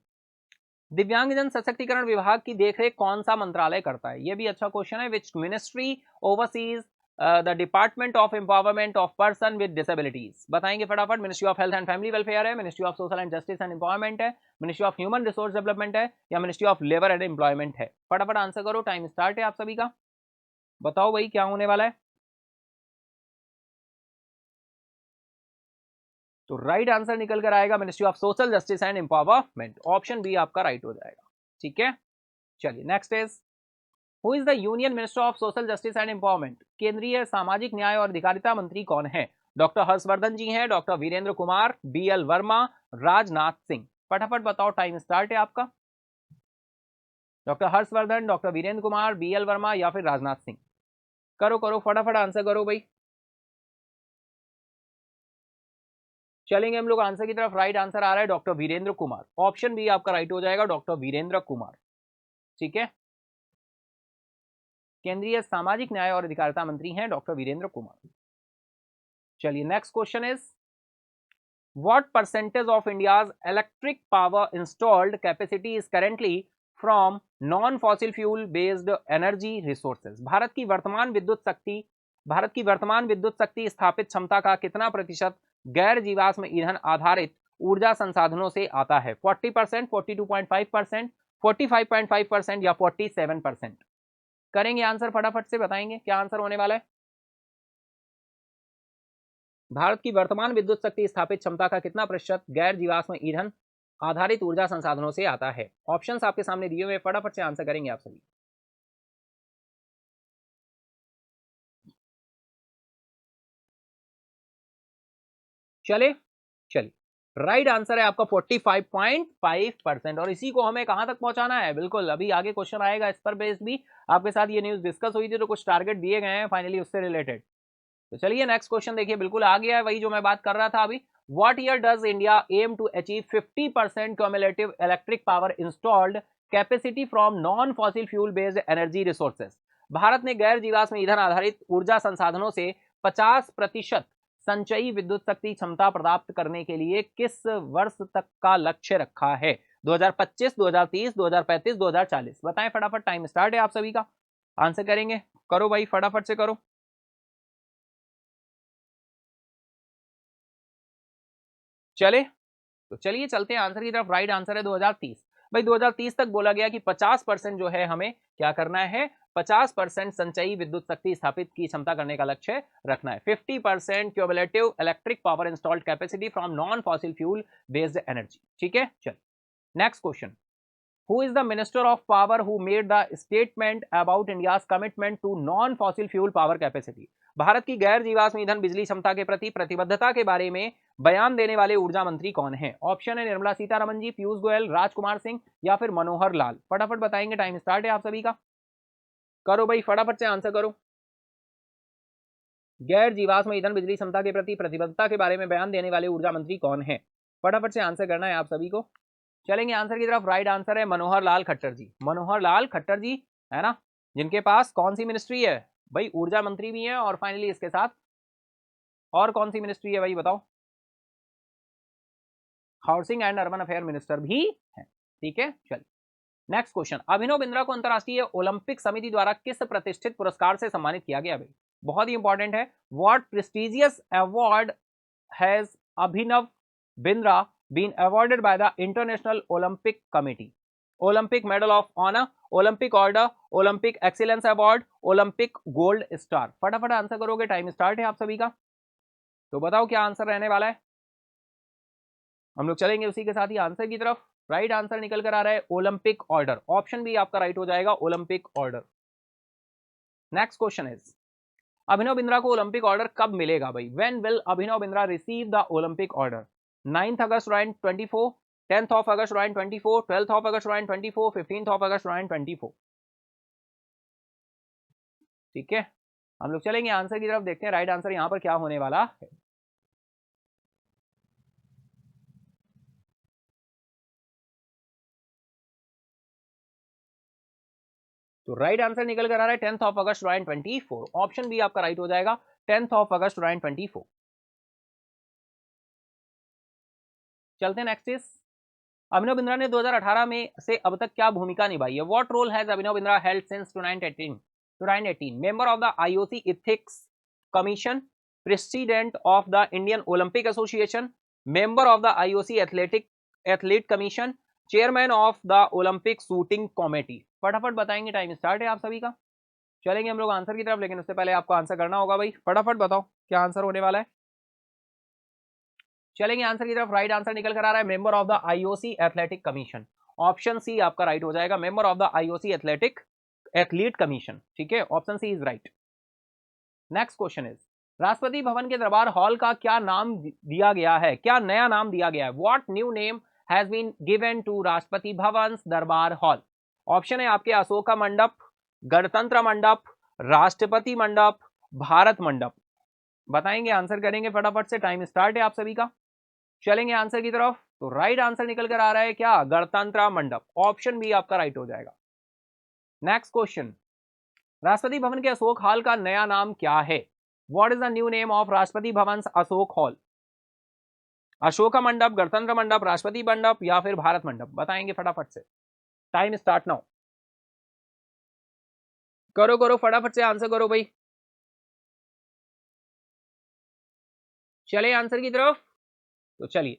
दिव्यांगजन सशक्तिकरण विभाग की देखरेख कौन सा मंत्रालय करता है? ये भी अच्छा क्वेश्चन है। Which ministry oversees the department of empowerment of person with disabilities? बताएंगे फटाफट। Ministry of health and family welfare है, ministry of social and justice and employment है, ministry of human resource development है, या ministry of labour and employment है? फटाफट answer करो, time start है आप सभी का। बताओ भाई क्या होने वाला है। तो राइट आंसर निकल कर आएगा ministry of social justice and empowerment. Option B आपका राइट हो जाएगा। ठीक है, चलिए next is, who is the union minister of social justice and empowerment? केंद्रीय सामाजिक न्याय और अधिकारिता मंत्री कौन है? डॉक्टर हर्षवर्धन जी हैं, डॉक्टर वीरेंद्र कुमार, BL वर्मा, राजनाथ सिंह? फटाफट बताओ, टाइम स्टार्ट है आपका। Doctor Harshvardhan, doctor Virendra Kumar, BL Verma या फिर राजनाथ सिंह? करो करो, फटाफट आंसर करो भाई। चलेंगे हम लोग आंसर की तरफ। राइट आंसर आ रहा है doctor Virendra Kumar. Option B आपका राइट हो जाएगा, डॉक्टर वीरेंद्र कुमार। ठीक है, केंद्रीय सामाजिक न्याय और अधिकारिता मंत्री हैं डॉक्टर वीरेंद्र कुमार। चलिए next question is, what percentage of India's electric power installed capacity is currently from non fossil fuel based energy resources? Bharat की वर्तमान विद्युत शक्ति स्थापित क्षमता का कितना प्रतिशत गैर जीवाश्म ईंधन आधारित ऊर्जा संसाधनों से आता है? 40%, 42.5%, 45.5% या 47%? करेंगे आंसर, फटाफट से बताएंगे क्या आंसर होने वाला है। भारत की वर्तमान विद्युत शक्ति स्थापित क्षमता का कितना प्रतिशत गैर जीवाश्म ईंधन आधारित ऊर्जा संसाधनों से आता है? ऑप्शंस आपके सामने दिए हुए, फटाफट से आंसर करेंगे आप सभी। चले चलिए, राइट आंसर है आपका 45.5%। और इसी को हमें कहां तक पहुंचाना है? बिल्कुल अभी आगे क्वेश्चन आएगा, इस पर बेस्ड भी आपके साथ ये न्यूज डिस्कस हुई थी, तो कुछ टारगेट दिए गए हैं फाइनली उससे रिलेटेड। तो चलिए नेक्स्ट क्वेश्चन देखिए, बिल्कुल आ गया है वही जो मैं बात कर रहा था अभी। What year does India aim to achieve 50% cumulative electric power installed capacity from non fossil fuel based energy resources? Bharat ने गैर जीवाश्म ईंधन आधारित ऊर्जा संसाधनों से 50% संचयी विद्युत शक्ति क्षमता प्राप्त करने के लिए किस वर्ष तक का लक्ष्य रखा है? 2025, 2030, 2035, 2040? बताएं फटाफट, टाइम स्टार्ट है आप सभी का। आंसर करेंगे, करो भाई फटाफट से करो। चले तो चलिए चलते हैं आंसर की तरफ। राइट आंसर है 2030। भाई 2030 तक बोला गया कि 50% जो है हमें क्या करना है, 50% संचयी विद्युत शक्ति स्थापित की क्षमता करने का लक्ष्य रखना है। 50% cumulative electric power installed capacity from non fossil fuel based energy. ठीक है, चल next question, who is the minister of power who made the statement about India's commitment to non fossil fuel power capacity? Bharat की गैर जीवाश्म ईंधन बिजली क्षमता के प्रति प्रतिबद्धता के बारे में बयान देने वाले ऊर्जा मंत्री कौन है? ऑप्शन है निर्मला सीतारमण जी, पीयूष गोयल, राजकुमार सिंह या फिर मनोहर लाल? फटाफट बताएंगे, टाइम स्टार्ट है आप सभी का। करो भाई फटाफट से आंसर करो। गैर जीवाश्म ईंधन बिजली क्षमता के प्रति प्रतिबद्धता के बारे में बयान देने वाले ऊर्जा मंत्री कौन है? फटाफट से आंसर करना है आप सभी को। चलेंगे आंसर की तरफ। राइट आंसर है मनोहर लाल खट्टर जी। मनोहर लाल खट्टर जी, है ना, जिनके पास कौन सी मिनिस्ट्री है भाई? ऊर्जा मंत्री भी है, और फाइनली इसके साथ और कौन सी मिनिस्ट्री है भाई बताओ? Housing and urban affair minister भी है। ठीक है, चलिए नेक्स्ट क्वेश्चन, अभिनव बिंद्रा को अंतरराष्ट्रीय ओलंपिक समिति द्वारा किस प्रतिष्ठित पुरस्कार से सम्मानित किया गया भाई? बहुत ही इंपॉर्टेंट है। What prestigious award has Abhinav Bindra been awarded by the International Olympic Committee? Olympic Medal of Honor, Olympic Order, Olympic Excellence Award, Olympic Gold Star। फटाफट आंसर करोगे, टाइम स्टार्ट है आप सभी का। तो बताओ क्या आंसर रहने वाला है। हम लोग चलेंगे उसी के साथ ही आंसर की तरफ। राइट आंसर निकल कर आ रहा है ओलंपिक ऑर्डर। ऑप्शन भी आपका राइट हो जाएगा, Olympic order. Next question is, Abhinav Bindra को ओलंपिक ऑर्डर कब मिलेगा भाई? When will Abhinav Bindra receive the Olympic order? 9th August 2024, 10th of August 2024, 12th of August 2024, 15th of अगस्त 2024। ठीक है, हम लोग चलेंगे आंसर की तरफ, देखते हैं राइट आंसर यहां पर क्या होने वाला है। तो राइट आंसर निकल कर आ रहा है 10th of August 2024। Option B आपका राइट हो जाएगा, 10th ऑफ अगस्त 2024। चलते हैं नेक्स्ट इज, अभिनव बिंद्रा ने 2018 में से अब तक क्या भूमिका निभाई है? What role has Abhinav Bindra held since 2018? Member of the IOC ethics commission, president of the Indian Olympic association, member of the IOC athlete commission, chairman of the Olympic shooting committee. फटाफट बताएंगे, टाइम स्टार्ट है आप सभी का। चलेंगे हम लोग answer की तरफ, लेकिन उससे पहले आपको आंसर करना होगा भाई। फटाफट बताओ क्या आंसर होने वाला है। चलेंगे आंसर की तरफ। राइट आंसर निकल कर आ रहा है member of the IOC athletic commission. Option C आपका राइट हो जाएगा, member of the IOC athlete commission. ठीक है, option C is right. Next question is, Rashtrapati Bhavan के दरबार हॉल का क्या नाम दिया गया है? क्या नया नाम दिया गया है? What new name has been given to Rashtrapati Bhavan दरबार हॉल? ऑप्शन है आपके अशोका मंडप, गणतंत्र मंडप, राष्ट्रपति मंडप, भारत मंडप। बताएंगे, आंसर करेंगे फटाफट से, टाइम स्टार्ट है आप सभी का। चलेंगे आंसर की तरफ। तो राइट आंसर निकल कर आ रहा है क्या? गणतंत्र मंडप। ऑप्शन बी आपका राइट हो जाएगा। नेक्स्ट क्वेश्चन, राष्ट्रपति भवन के अशोक हॉल का नया नाम क्या है? What is the new name of Rashtrapati Bhavan Ashok hall? Ashoka मंडप, गणतंत्र मंडप, राष्ट्रपति मंडप या फिर भारत मंडप? बताएंगे फटाफट से, टाइम स्टार्ट नाउ। करो करो फटाफट से आंसर करो भाई। चले आंसर की तरफ। तो चलिए,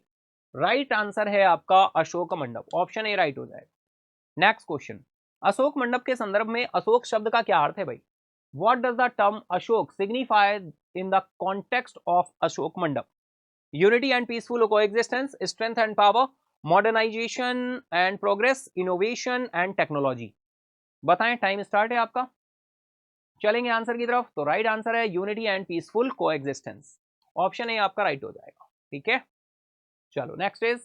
राइट आंसर है आपका अशोक मंडप। ऑप्शन ए राइट हो जाएगा। नेक्स्ट क्वेश्चन, अशोक मंडप के संदर्भ में अशोक शब्द का क्या अर्थ है भाई? What does the term Ashok signify in the context of Ashok Mandap? Unity and peaceful coexistence, strength and power, modernization and progress, innovation and technology. बताएं, टाइम स्टार्ट है आपका। चलेंगे आंसर की तरफ। तो राइट आंसर है unity and peaceful coexistence. Option A आपका right हो जाएगा। ठीक है, चलो next is,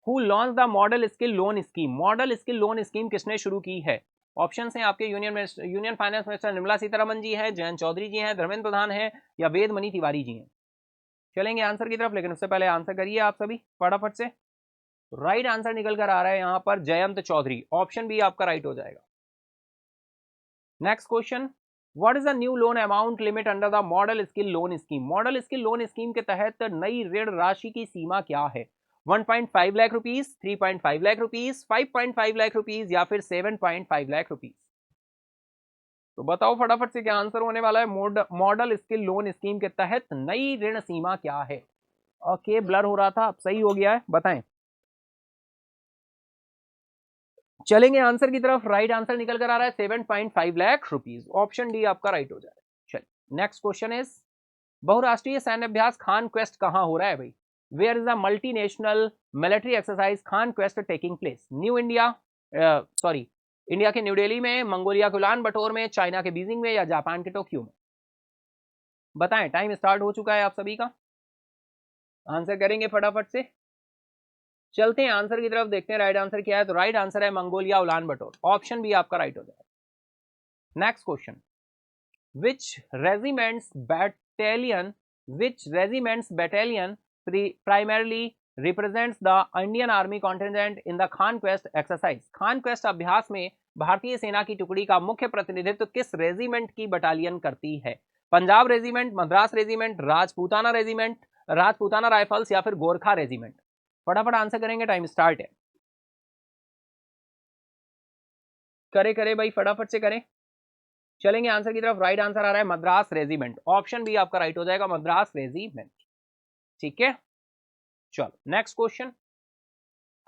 who launched the model skill loan scheme? Model skill loan scheme किसने शुरू की है? ऑप्शन हैं आपके union finance minister Nirmala Sitharaman ji है, जयंत चौधरी जी हैं, धर्मेंद्र प्रधान है या वेद मनी तिवारी जी हैं। चलेंगे आंसर की तरफ, लेकिन उससे पहले आंसर करिए आप सभी फटाफट से। राइट आंसर निकल कर आ रहा है यहां पर जयंत चौधरी। ऑप्शन बी आपका राइट हो जाएगा। Next question, what is the new loan amount limit under the model skill loan scheme? Model skill loan scheme के तहत नई ऋण राशि की सीमा क्या है? 1.5 lakh rupees, 3.5 lakh rupees, 5.5 lakh rupees या फिर 7.5 लाख रुपीज? तो बताओ फटाफट से क्या आंसर होने वाला है। मॉडल स्किल लोन स्कीम के तहत नई ऋण सीमा क्या है? ओके, ब्लर हो रहा था, अब सही हो गया है, बताएं। चलेंगे आंसर की तरफ। राइट आंसर निकल कर आ रहा है 7.5 लाख रुपीज। ऑप्शन डी आपका राइट हो जाए। चलिए नेक्स्ट क्वेश्चन इज, बहुराष्ट्रीय सैन्य अभ्यास खान क्वेस्ट कहां हो रहा है भाई? Where is the multinational military exercise Khan Quest taking place? New India, sorry, India के न्यू दिल्ली में, मंगोलिया के उलान बटोर में, चाइना के बीजिंग में या जापान के टोक्यो में? बताएं, टाइम स्टार्ट हो चुका है आप सभी का। आंसर करेंगे फटाफट से। चलते हैं आंसर की तरफ, देखते हैं राइट आंसर क्या है। तो राइट आंसर है मंगोलिया उलान बटोर। ऑप्शन भी आपका राइट हो जाएगा। Next question, which regiments battalion primarily represents the Indian Army contingent in the Khan Quest exercise? Khan quest अभ्यास में भारतीय सेना की टुकड़ी का मुख्य प्रतिनिधित्व किस रेजिमेंट की बटालियन करती है? Punjab regiment, Madras regiment, Rajputana regiment, Rajputana rifles या फिर गोरखा रेजिमेंट? फटाफट आंसर करेंगे, टाइम स्टार्ट है। करे भाई फटाफट से करें। चलेंगे आंसर की तरफ। राइट आंसर आ रहा है मद्रास रेजिमेंट। ऑप्शन बी आपका राइट हो जाएगा, मद्रास रेजिमेंट। ठीक है, चलो नेक्स्ट क्वेश्चन,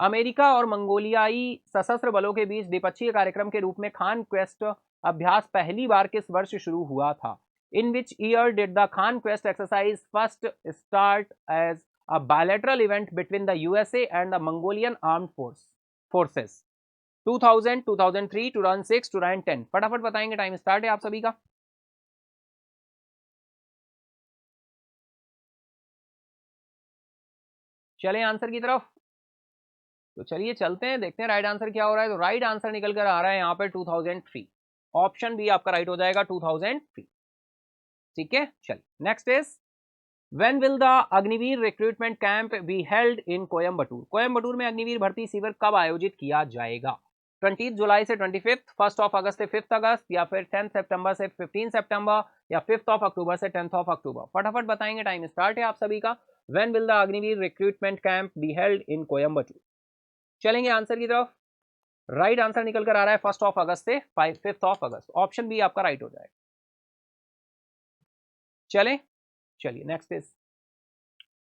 अमेरिका और मंगोलियाई सशस्त्र बलों के बीच द्विपक्षीय कार्यक्रम के रूप में खान क्वेस्ट अभ्यास पहली बार किस वर्ष शुरू हुआ था? In which year did the Khaan Quest exercise first start as a bilateral event between the USA and the Mongolian armed forces? 2000, 2003, 2006, 2010? फटाफट बताएंगे, टाइम स्टार्ट है आप सभी का। चलें आंसर की तरफ, तो चलिए चलते हैं, देखते हैं राइट आंसर क्या हो रहा है। तो राइट आंसर निकल कर आ रहा है यहाँ पे 2003, ऑप्शन बी आपका राइट हो जाएगा 2003। ठीक है, चलिए next is, when will the Agniveer recruitment camp be held in Coimbatore? Coimbatore में अग्निवीर भर्ती शिविर कब आयोजित किया जाएगा? 20 जुलाई से 25, 1 अगस्त से 5 अगस्त, या फिर 10 सितंबर से 15 सितंबर, या 5 अक्टूबर से 10 अक्टूबर? फटाफट बताएंगे, टाइम स्टार्ट है आप सभी का। When will the Agniveer recruitment camp be held in Coimbatore? चलेंगे आंसर की तरफ, राइट आंसर निकल कर आ रहा है 1 अगस्त से 5 अगस्त, ऑप्शन बी आपका राइट हो जाएगा। चलें, चलिए नेक्स्ट इज,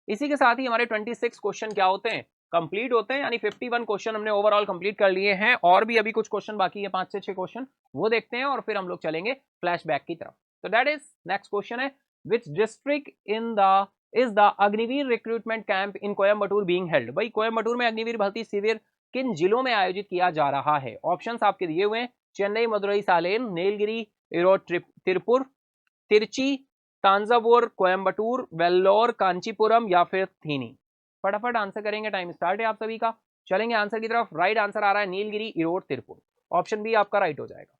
इसी के साथ ही हमारे 26 क्वेश्चन क्या होते हैं, कंप्लीट होते हैं, यानी 51 क्वेश्चन हमने ओवरऑल कंप्लीट कर लिए हैं, और भी अभी कुछ क्वेश्चन बाकी है, 5 से 6 क्वेश्चन, वो देखते हैं और फिर हम लोग चलेंगे फ्लैशबैक की तरफ। तो दैट इज, नेक्स्ट क्वेश्चन है, विच district in the is the Agniveer recruitment camp in Coimbatore being held? भाई कोयम्बटूर में अग्निवीर भर्ती शिविर किन जिलों में आयोजित किया जा रहा है? ऑप्शंस आपके दिए हुए हैं, चेन्नई, मदुरई, सालेम, नीलगिरी, इरोड, तिरुपुर, तिरची, तांजावुर, कोयम्बटूर, वेल्लोर, कांचीपुरम, या फिर थीनी? फटाफट आंसर करेंगे, टाइम स्टार्ट है आप सभी का। चलेंगे आंसर की तरफ, राइट आंसर आ रहा है नीलगिरी, इरोड, तिरुपुर, ऑप्शन बी आपका राइट हो जाएगा,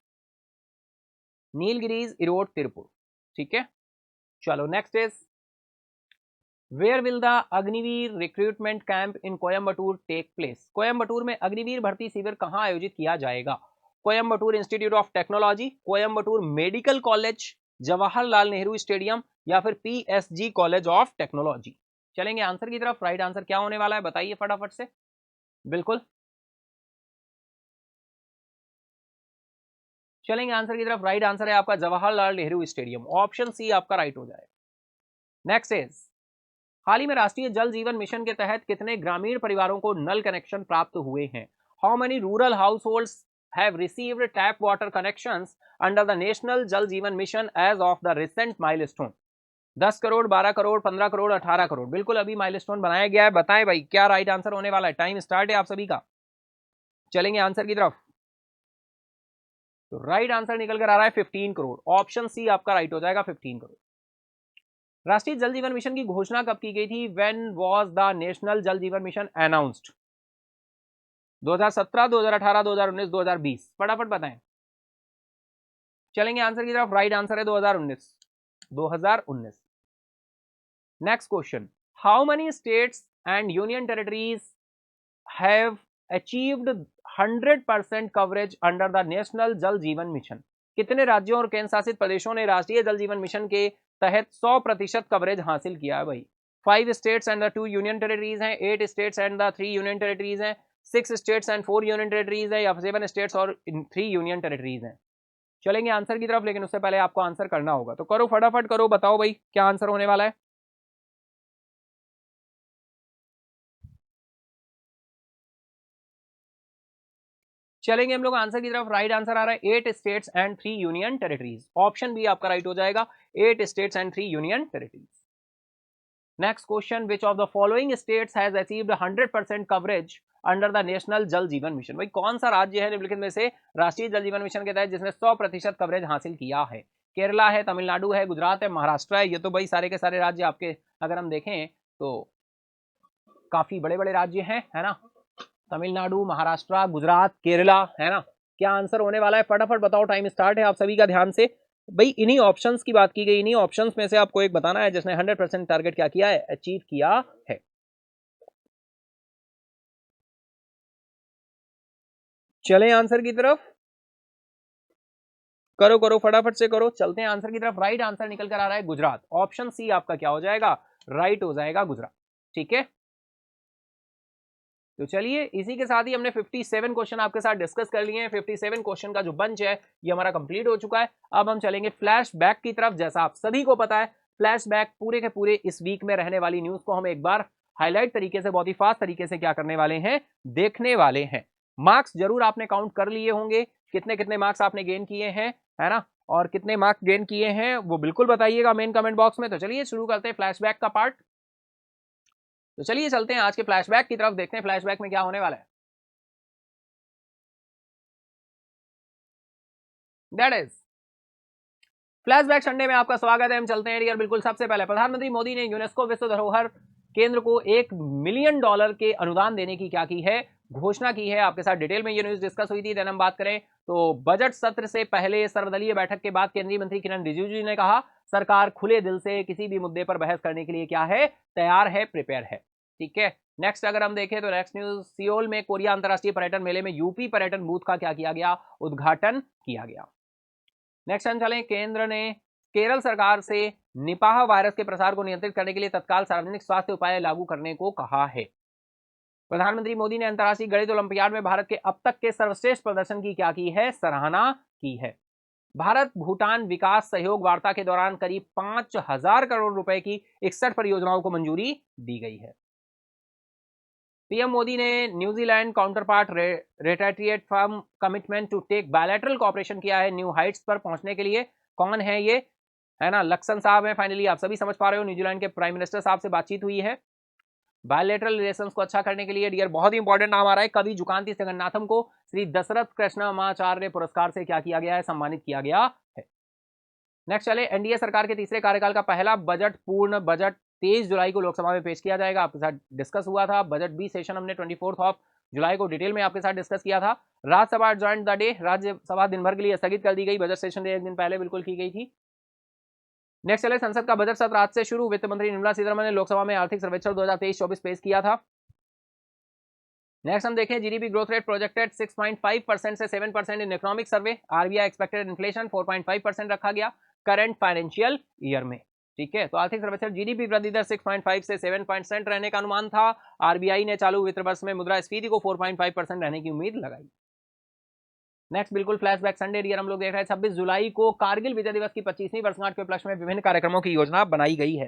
नीलगिरीज, इरोड, तिरुपुर। ठीक है, चलो next is, where will the Agniveer recruitment camp in Coimbatore take place? Coimbatore में अग्निवीर भर्ती शिविर कहां आयोजित किया जाएगा? Coimbatore institute of technology, Coimbatore medical college, Jawaharlal Nehru stadium, या फिर पीएसजी कॉलेज ऑफ टेक्नोलॉजी? चलेंगे आंसर की तरफ, राइट आंसर क्या होने वाला है बताइए फटाफट से। बिल्कुल, चलेंगे आंसर की तरफ, राइट आंसर है आपका Jawaharlal Nehru stadium, option C आपका राइट हो जाएगा। नेक्स्ट इज, हाल ही में राष्ट्रीय जल जीवन मिशन के तहत कितने ग्रामीण परिवारों को नल कनेक्शन प्राप्त हुए हैं? How many rural households have received tap water connections under the national Jal Jeevan mission as of the recent milestone? 10 crore, 12 crore, 15 crore, 18 crore? बिल्कुल अभी माइलस्टोन बनाया गया है, बताएं भाई क्या राइट आंसर होने वाला है। टाइम स्टार्ट है आप सभी का, चलेंगे आंसर की तरफ। तो राइट आंसर निकल कर आ रहा है 15 करोड़, ऑप्शन सी आपका राइट हो जाएगा, 15 करोड़। राष्ट्रीय जल जीवन मिशन की घोषणा कब की गई थी? When was the national Jal Jeevan mission announced? 2017, 2018, 2019, 2020? फटाफट बताएं, चलेंगे आंसर की तरफ, राइट आंसर है 2019, 2019। Next question, how many states and union territories have achieved 100% coverage under the national Jal Jeevan mission? कितने राज्यों और केंद्र शासित प्रदेशों ने राष्ट्रीय जल जीवन मिशन के तहत 100% कवरेज हासिल किया है भाई? 5 states and the 2 union territories हैं, 8 states and the 3 union territories हैं, 6 स्टेट्स एंड 4 यूनियन टेरिटरीज है, या 7 स्टेट्स और 3 यूनियन टेरिटरीज हैं? चलेंगे आंसर की तरफ, लेकिन उससे पहले आपको आंसर करना होगा, तो करो फटाफट करो, बताओ भाई क्या आंसर होने वाला है। चलेंगे हम लोग आंसर की तरफ, राइट आंसर आ रहा है 8 states and 3 union territories, option B आपका राइट हो जाएगा, 8 states and 3 union territories. Next question, which of the following states has achieved 100% coverage under the national Jal Jeevan mission? भाई कौन सा राज्य है निम्नलिखित में से राष्ट्रीय जल जीवन मिशन के तहत जिसने 100% कवरेज हासिल किया है? केरला है, तमिलनाडु है, गुजरात है, महाराष्ट्र है? ये तो भाई सारे के सारे राज्य आपके अगर हम देखें तो काफी बड़े बड़े राज्य हैं, है ना, तमिलनाडु, महाराष्ट्र, गुजरात, केरला, है ना। क्या आंसर होने वाला है फटाफट बताओ, टाइम स्टार्ट है आप सभी का, ध्यान से भाई। इन्हीं ऑप्शंस की बात की गई, इन्हीं ऑप्शंस में से आपको एक बताना है जिसने 100% टारगेट क्या किया है, अचीव किया है। चलें आंसर की तरफ, करो करो फटाफट से करो, चलते हैं आंसर की तरफ। राइट आंसर निकल कर आ रहा है गुजरात, ऑप्शन सी आपका क्या हो जाएगा, राइट हो जाएगा, गुजरात। ठीक है, तो चलिए इसी के साथ ही हमने 57 क्वेश्चन आपके साथ डिस्कस कर लिए हैं। 57 क्वेश्चन का जो बंच है ये हमारा कंप्लीट हो चुका है। अब हम चलेंगे फ्लैश बैक की तरफ। जैसा आप सभी को पता है, फ्लैश बैक पूरे के पूरे इस वीक में रहने वाली न्यूज को हम एक बार हाईलाइट तरीके से, बहुत ही फास्ट तरीके से क्या करने वाले हैं, देखने वाले हैं। मार्क्स जरूर आपने काउंट कर लिए होंगे, कितने कितने मार्क्स आपने गेन किए हैं, है ना, और कितने मार्क्स गेन किए हैं वो बिल्कुल बताइएगा मेन कमेंट बॉक्स में। तो चलिए शुरू करते हैं फ्लैशबैक का पार्ट। तो चलिए चलते हैं आज के फ्लैशबैक की तरफ, देखते हैं फ्लैशबैक में क्या होने वाला है। दैट इज फ्लैशबैक संडे में आपका स्वागत है। हम चलते हैं डियर, बिल्कुल सबसे पहले प्रधानमंत्री मोदी ने यूनेस्को विश्व धरोहर केंद्र को $1 मिलियन के अनुदान देने की क्या की है, घोषणा की है। आपके साथ डिटेल में ये न्यूज डिस्कस हुई थी। देन हम बात करें तो बजट सत्र से पहले सर्वदलीय बैठक के बाद केंद्रीय मंत्री किरण रिजिजू जी ने कहा, सरकार खुले दिल से किसी भी मुद्दे पर बहस करने के लिए क्या है, तैयार है, प्रिपेयर है। ठीक है। नेक्स्ट अगर हम देखें तो नेक्स्ट न्यूज, सियोल में कोरिया अंतर्राष्ट्रीय पर्यटन मेले में यूपी पर्यटन बूथ का क्या किया गया, उद्घाटन किया गया। नेक्स्ट हम चलें, केंद्र ने केरल सरकार से निपाह वायरस के प्रसार को नियंत्रित करने के लिए तत्काल सार्वजनिक स्वास्थ्य उपाय लागू करने को कहा है। प्रधानमंत्री मोदी ने अंतर्राष्ट्रीय गणित ओलंपियाड में भारत के अब तक के सर्वश्रेष्ठ प्रदर्शन की क्या की है, सराहना की है। भारत भूटान विकास सहयोग वार्ता के दौरान करीब 5,000 करोड़ रुपए की 61 परियोजनाओं को मंजूरी दी गई है। पीएम मोदी ने New Zealand counterpart reiterate firm commitment to take bilateral cooperation किया है न्यू हाइट्स पर पहुंचने के लिए। कौन है ये, है ना, लक्ष्मण साहब है। फाइनली आप सभी समझ पा रहे हो, न्यूजीलैंड के प्राइम मिनिस्टर साहब से बातचीत हुई है। बायलैटरल रिलेशंस को अच्छा करने के लिए डियर बहुत ही इंपॉर्टेंट नाम आ रहा है, कवि जुकांति जगन्नाथम को श्री दशरथ कृष्णमाचार्य पुरस्कार से क्या किया गया है, सम्मानित किया गया है। नेक्स्ट चले, एनडीए सरकार के तीसरे कार्यकाल का पहला बजट पूर्ण बजट 23 जुलाई को लोकसभा में पेश किया जाएगा। आपके साथ डिस्कस हुआ था। बजट बी सेशन हमने 24 जुलाई को डिटेल में आपके साथ डिस्कस किया था। Rajya Sabha joint the day, Rajya Sabha दिन भर के लिए स्थगित कर दी गई, बजट सेशन एक दिन पहले बिल्कुल की गई थी। नेक्स्ट चले, संसद का बजट सत्र आज से शुरू। वित्त मंत्री निर्मला सीतारमण ने लोकसभा में आर्थिक सर्वेक्षण 2023-24 पेश किया था। नेक्स्ट हम देखें, जीडीपी ग्रोथ रेट प्रोजेक्टेड 6.5% से 7% in economic survey. RBI expected inflation 4.5% रखा गया करंट फाइनेंशियल ईयर में। ठीक है, तो आर्थिक सर्वेक्षण जीडीपी वृद्धि दर 6.5 से 7% रहने का अनुमान था। आरबीआई ने चालू वित्त वर्ष में मुद्रास्फीति को 4.5% रहने की उम्मीद लगाई। नेक्स्ट बिल्कुल फ्लैशबैक संडे डियर, हम लोग देख रहे हैं 26 जुलाई को कारगिल विजय दिवस की 25वीं वर्षगांठ के उपलक्ष्य में विभिन्न कार्यक्रमों की योजना बनाई गई है।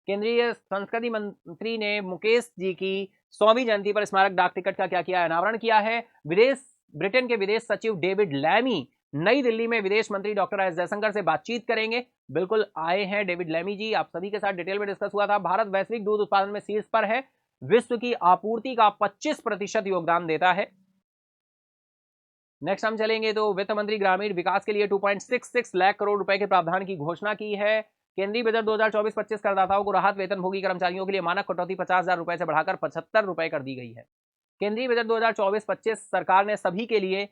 केंद्रीय संस्कृति मंत्री ने मुकेश जी की 100वीं जयंती पर स्मारक डाक टिकट का क्या किया, अनावरण किया है। ब्रिटेन के विदेश सचिव डेविड लैमी नई दिल्ली में विदेश मंत्री डॉक्टर एस जयशंकर से बातचीत करेंगे। बिल्कुल आए हैं डेविड लैमी जी, आप सभी के साथ डिटेल में डिस्कस हुआ था। भारत वैश्विक दूध उत्पादन में शीर्ष पर है, विश्व की आपूर्ति का 25% योगदान देता है। नेक्स्ट हम चलेंगे तो वित्त मंत्री ग्रामीण विकास के लिए 2.66 लाख करोड़ रुपए के प्रावधान की घोषणा की है। केंद्रीय बजट 2024-25 करदाताओं को राहत, वेतनभोगी कर्मचारियों के लिए मानक कटौती 50,000 रुपए से बढ़ाकर 75 रुपए कर दी गई है। केंद्रीय बजट 2024-25 सरकार ने सभी के लिए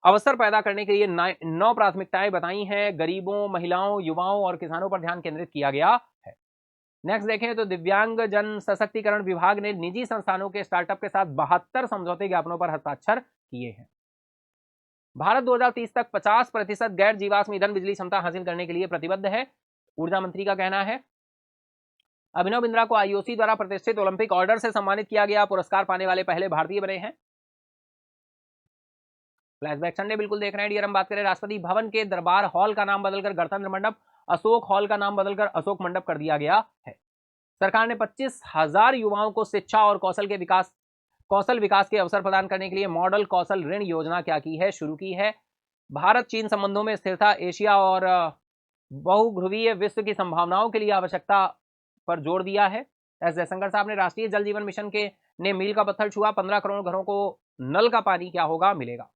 अवसर पैदा करने के लिए 9 प्राथमिकताएं बताई हैं। गरीबों, महिलाओं, युवाओं और किसानों पर ध्यान केंद्रित किया गया है। नेक्स्ट देखें तो दिव्यांग जन सशक्तिकरण विभाग ने निजी संस्थानों के स्टार्टअप के साथ 72 समझौते ज्ञापनों पर हस्ताक्षर किए हैं। भारत 2030 तक 50% गैर जीवाश्म ईंधन बिजली क्षमता हासिल करने के लिए प्रतिबद्ध है, ऊर्जा मंत्री का कहना है। अभिनव बिंद्रा को आईओसी द्वारा प्रतिष्ठित ओलंपिक ऑर्डर से सम्मानित किया गया, पुरस्कार पाने वाले पहले भारतीय बने हैं। फ्लैशबैक संडे बिल्कुल देख रहे हैं डियर, हम बात करें राष्ट्रपति भवन के दरबार हॉल का नाम बदलकर गणतंत्र मंडप, अशोक हॉल का नाम बदलकर अशोक मंडप कर दिया गया है। सरकार ने 25,000 युवाओं को शिक्षा और कौशल विकास के अवसर प्रदान करने के लिए मॉडल कौशल ऋण योजना क्या की है, शुरू की है। भारत चीन संबंधों में स्थिरता, एशिया और बहुध्रुवीय विश्व की संभावनाओं के लिए आवश्यकता पर जोर दिया है। एस जयशंकर साहब ने राष्ट्रीय जल जीवन मिशन के ने मील का पत्थर छुआ, 15 करोड़ घरों को नल का पानी क्या होगा, मिलेगा।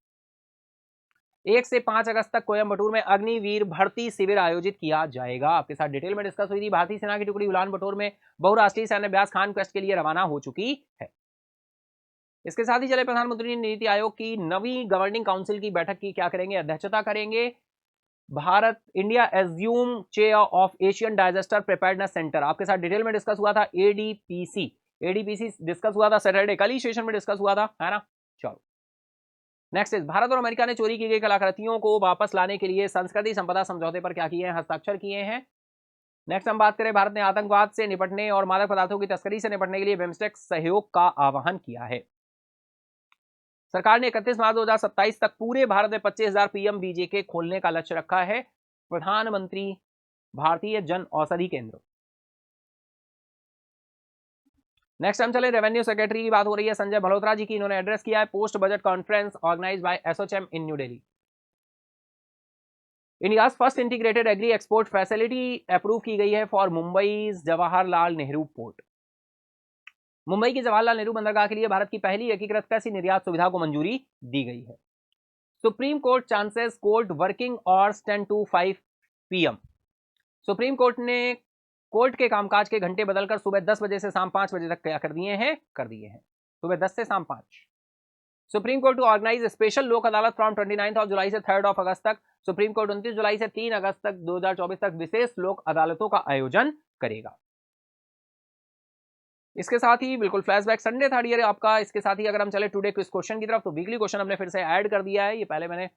1 से 5 अगस्त तक कोयम्बटूर में अग्निवीर भर्ती शिविर आयोजित किया जाएगा। आपके साथ डिटेल में डिस्कस हुई थी। भारतीय सेना की टुकड़ी उलान बटोर में बहुराष्ट्रीय सैन्य अभ्यास खान क्वेस्ट के लिए रवाना हो चुकी है। इसके साथ ही चले, प्रधानमंत्री ने नीति आयोग की नवी गवर्निंग काउंसिल की बैठक की क्या करेंगे, अध्यक्षता करेंगे। Bharat India assume chair of Asian digester preparedness centre, आपके साथ डिटेल में डिस्कस हुआ था। एडीपीसी डिस्कस हुआ था सैटरडे, कल ही सेशन में डिस्कस हुआ था, है ना। चलो नेक्स्ट इज, भारत और अमेरिका ने चोरी की गई कलाकृतियों को वापस लाने के लिए संस्कृति संपदा समझौते पर क्या किए हैं, हस्ताक्षर किए हैं। नेक्स्ट हम बात करें, भारत ने आतंकवाद से निपटने और मादक पदार्थों की तस्करी से निपटने के लिए बिम्स्टेक सहयोग का आह्वान किया है। सरकार ने 31 मार्च 2027 तक पूरे भारत में 25,000 पीएमबीजेके खोलने का लक्ष्य रखा है। प्रधानमंत्री भारतीय जन औषधि केंद्र। नेक्स्ट हम चले रेवेन्यू सेक्रेटरी की बात हो रही है संजय मल्होत्रा जी की। इन्होंने एड्रेस किया है post budget conference organized by ASSOCHAM in New Delhi. India first integrated agri export facility approve की गई है फॉर मुंबई जवाहरलाल नेहरू पोर्ट। मुंबई की जवाहरलाल नेहरू बंदरगाह के लिए भारत की पहली एकीकृत कृषि निर्यात सुविधा को मंजूरी दी गई है। Supreme court chances court working hours 10 to 5 PM। Supreme court ने कोर्ट के कामकाज के घंटे बदलकर सुबह 10 बजे से शाम 5 बजे तक क्या कर दिए हैं, सुबह 10 से शाम 5। Supreme court to organise special Lok Adalat from 29 जुलाई से 3 अगस्त तक। सुप्रीम कोर्ट 29 जुलाई से 3 अगस्त तक 2024 तक विशेष लोक अदालतों का आयोजन करेगा। इसके साथ ही बिल्कुल फ्लैशबैक संडे था डियर आपका। इसके साथ ही अगर हम चले टुडे क्विज क्वेश्चन की तरफ, तो वीकली क्वेश्चन हमने फिर से ऐड कर दिया है। ये पहले मैंने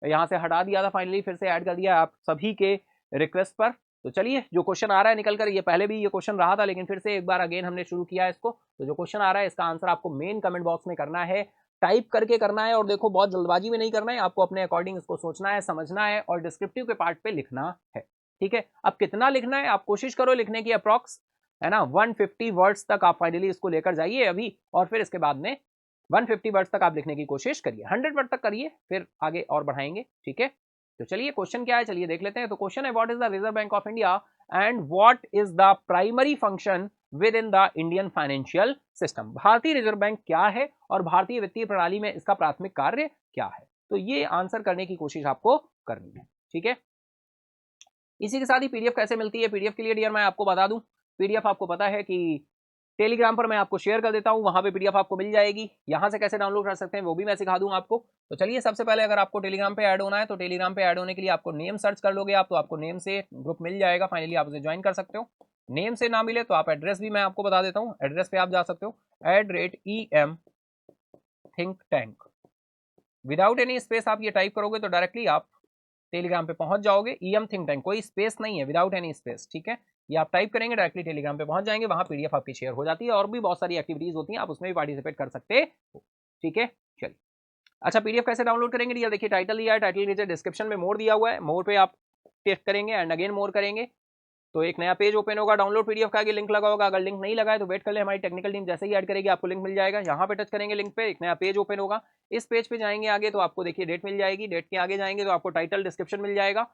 यहां से हटा दिया था, फाइनली फिर से ऐड कर दिया है आप सभी के रिक्वेस्ट पर। तो चलिए जो क्वेश्चन आ रहा है निकल कर, ये पहले भी ये क्वेश्चन रहा था लेकिन फिर से एक बार अगेन हमने शुरू किया है इसको। तो जो क्वेश्चन आ रहा है इसका आंसर आपको मेन कमेंट बॉक्स में करना है, टाइप करके करना है। और देखो बहुत जल्दबाजी में नहीं करना है, आपको अपने अकॉर्डिंग इसको सोचना है, समझना है और डिस्क्रिप्टिव के पार्ट पे लिखना है। ठीक है, अब कितना लिखना है आप कोशिश करो लिखने की, अप्रॉक्स है ना 150 वर्ड्स तक आप फाइनली इसको लेकर जाइए अभी, और फिर इसके बाद में 150 वर्ड्स तक आप लिखने की कोशिश करिए, 100 वर्ड तक करिए, फिर आगे और बढ़ाएंगे। ठीक है, तो चलिए क्वेश्चन क्या है, चलिए देख लेते हैं। तो क्वेश्चन है what is the reserve bank of India and what is the primary function with in the Indian financial system. भारतीय रिजर्व बैंक क्या है और भारतीय वित्तीय प्रणाली में इसका प्राथमिक कार्य क्या है, तो ये आंसर करने की कोशिश आपको करनी है। ठीक है, इसी के साथ ही पीडीएफ कैसे मिलती है, पीडीएफ के लिए डियर मैं आपको बता दूं, पीडीएफ आपको पता है कि टेलीग्राम पर मैं आपको शेयर कर देता हूं, वहां पे पीडीएफ आपको मिल जाएगी। यहां से कैसे डाउनलोड कर सकते हैं वो भी मैं सिखा दूंगा आपको। तो चलिए सबसे पहले अगर आपको टेलीग्राम पे ऐड होना है, तो टेलीग्राम पे ऐड होने के लिए आपको नेम सर्च कर लोगे आप, तो आपको नेम से ग्रुप मिल जाएगा, फाइनली आप उसे ज्वाइन कर सकते हो। नेम से ना मिले तो आप एड्रेस भी मैं आपको बता देता हूँ, एड्रेस पे आप जा सकते हो @EM think tank, without any space आप ये टाइप करोगे तो डायरेक्टली आप टेलीग्राम पे पहुंच जाओगे। EM थिंक टैंक, कोई स्पेस नहीं है, विदाउट एनी स्पेस। ठीक है, ये आप टाइप करेंगे डायरेक्टली टेलीग्राम पे पहुंच जाएंगे, वहां पीडीएफ आपकी शेयर हो जाती है और भी बहुत सारी एक्टिविटीज होती हैं, आप उसमें भी पार्टिसिपेट कर सकते हो। ठीक है, चलिए अच्छा पीडीएफ कैसे डाउनलोड करेंगे डियर, देखिए टाइटल दिया है, टाइटल नीचे डिस्क्रिप्शन में मोर दिया हुआ है, मोर पे आप टेस्ट करेंगे एंड अगेन मोर करेंगे तो एक नया पेज ओपन होगा, डाउनलोड पीडीएफ का आगे लिंक लगा होगा। अगर लिंक नहीं लगा है तो वेट कर ले, हमारी टेक्निकल टीम जैसे ही ऐड करेगी आपको लिंक मिल जाएगा। यहाँ पे टच करेंगे लिंक पे, एक नया पेज ओपन होगा, इस पेज पे जाएंगे आगे तो आपको देखिए डेट मिल जाएगी, डेट के आगे जाएंगे तो आपको टाइटल डिस्क्रिप्शन मिल जाएगा।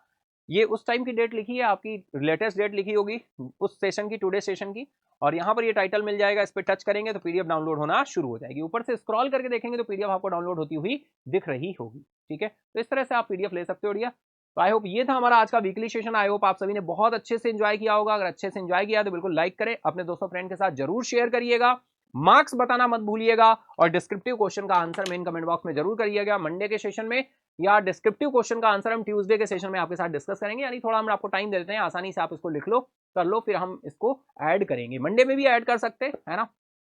ये उस टाइम की डेट लिखी है, आपकी लेटेस्ट डेट लिखी होगी उस सेशन की, टुडे सेशन की, और यहाँ पर ये टाइटल मिल जाएगा, इस पर टच करेंगे तो पीडीएफ डाउनलोड होना शुरू हो जाएगी। ऊपर से स्क्रॉल करके देखेंगे तो पीडीएफ आपको डाउनलोड होती हुई दिख रही होगी। ठीक है, तो इस तरह से आप पीडीएफ ले सकते हो डियर। तो आई होप ये था हमारा आज का वीकली सेशन, आई होप आप सभी ने बहुत अच्छे से एंजॉय किया होगा। अगर अच्छे से एंजॉय किया तो बिल्कुल लाइक करें, अपने दोस्तों फ्रेंड के साथ जरूर शेयर करिएगा, मार्क्स बताना मत भूलिएगा और डिस्क्रिप्टिव क्वेश्चन का आंसर मेन कमेंट बॉक्स में जरूर करिएगा मंडे के सेशन में, या डिस्क्रिप्टिव क्वेश्चन का आंसर हम ट्यूसडे के सेशन में आपके साथ डिस्कस करेंगे। यानी थोड़ा हम आपको टाइम दे देते हैं, आसानी से आप इसको लिख लो, कर लो, फिर हम इसको ऐड करेंगे। मंडे में भी ऐड कर सकते हैं ना,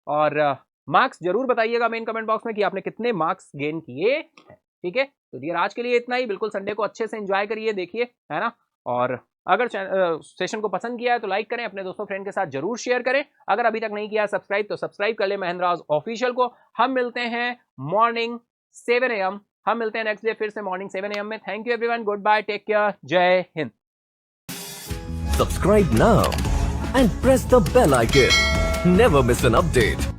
और मार्क्स जरूर बताइएगा मेन कमेंट बॉक्स में कि आपने कितने मार्क्स गेन किए हैं। ठीक है, तो डियर आज के लिए इतना ही, बिल्कुल संडे को अच्छे से एंजॉय करिए, देखिए है ना, और अगर सेशन को पसंद किया है तो लाइक करें, अपने दोस्तों फ्रेंड के साथ जरूर शेयर करें। अगर अभी तक नहीं किया सब्सक्राइब तो सब्सक्राइब कर ले महेंद्र ऑफिशियल को। हम मिलते हैं मॉर्निंग 7 AM, हम मिलते हैं नेक्स्ट डे फिर से मॉर्निंग 7 AM में। Thank you everyone, good bye, take care, जय हिंद। Subscribe now and press the bell icon. Never miss an update.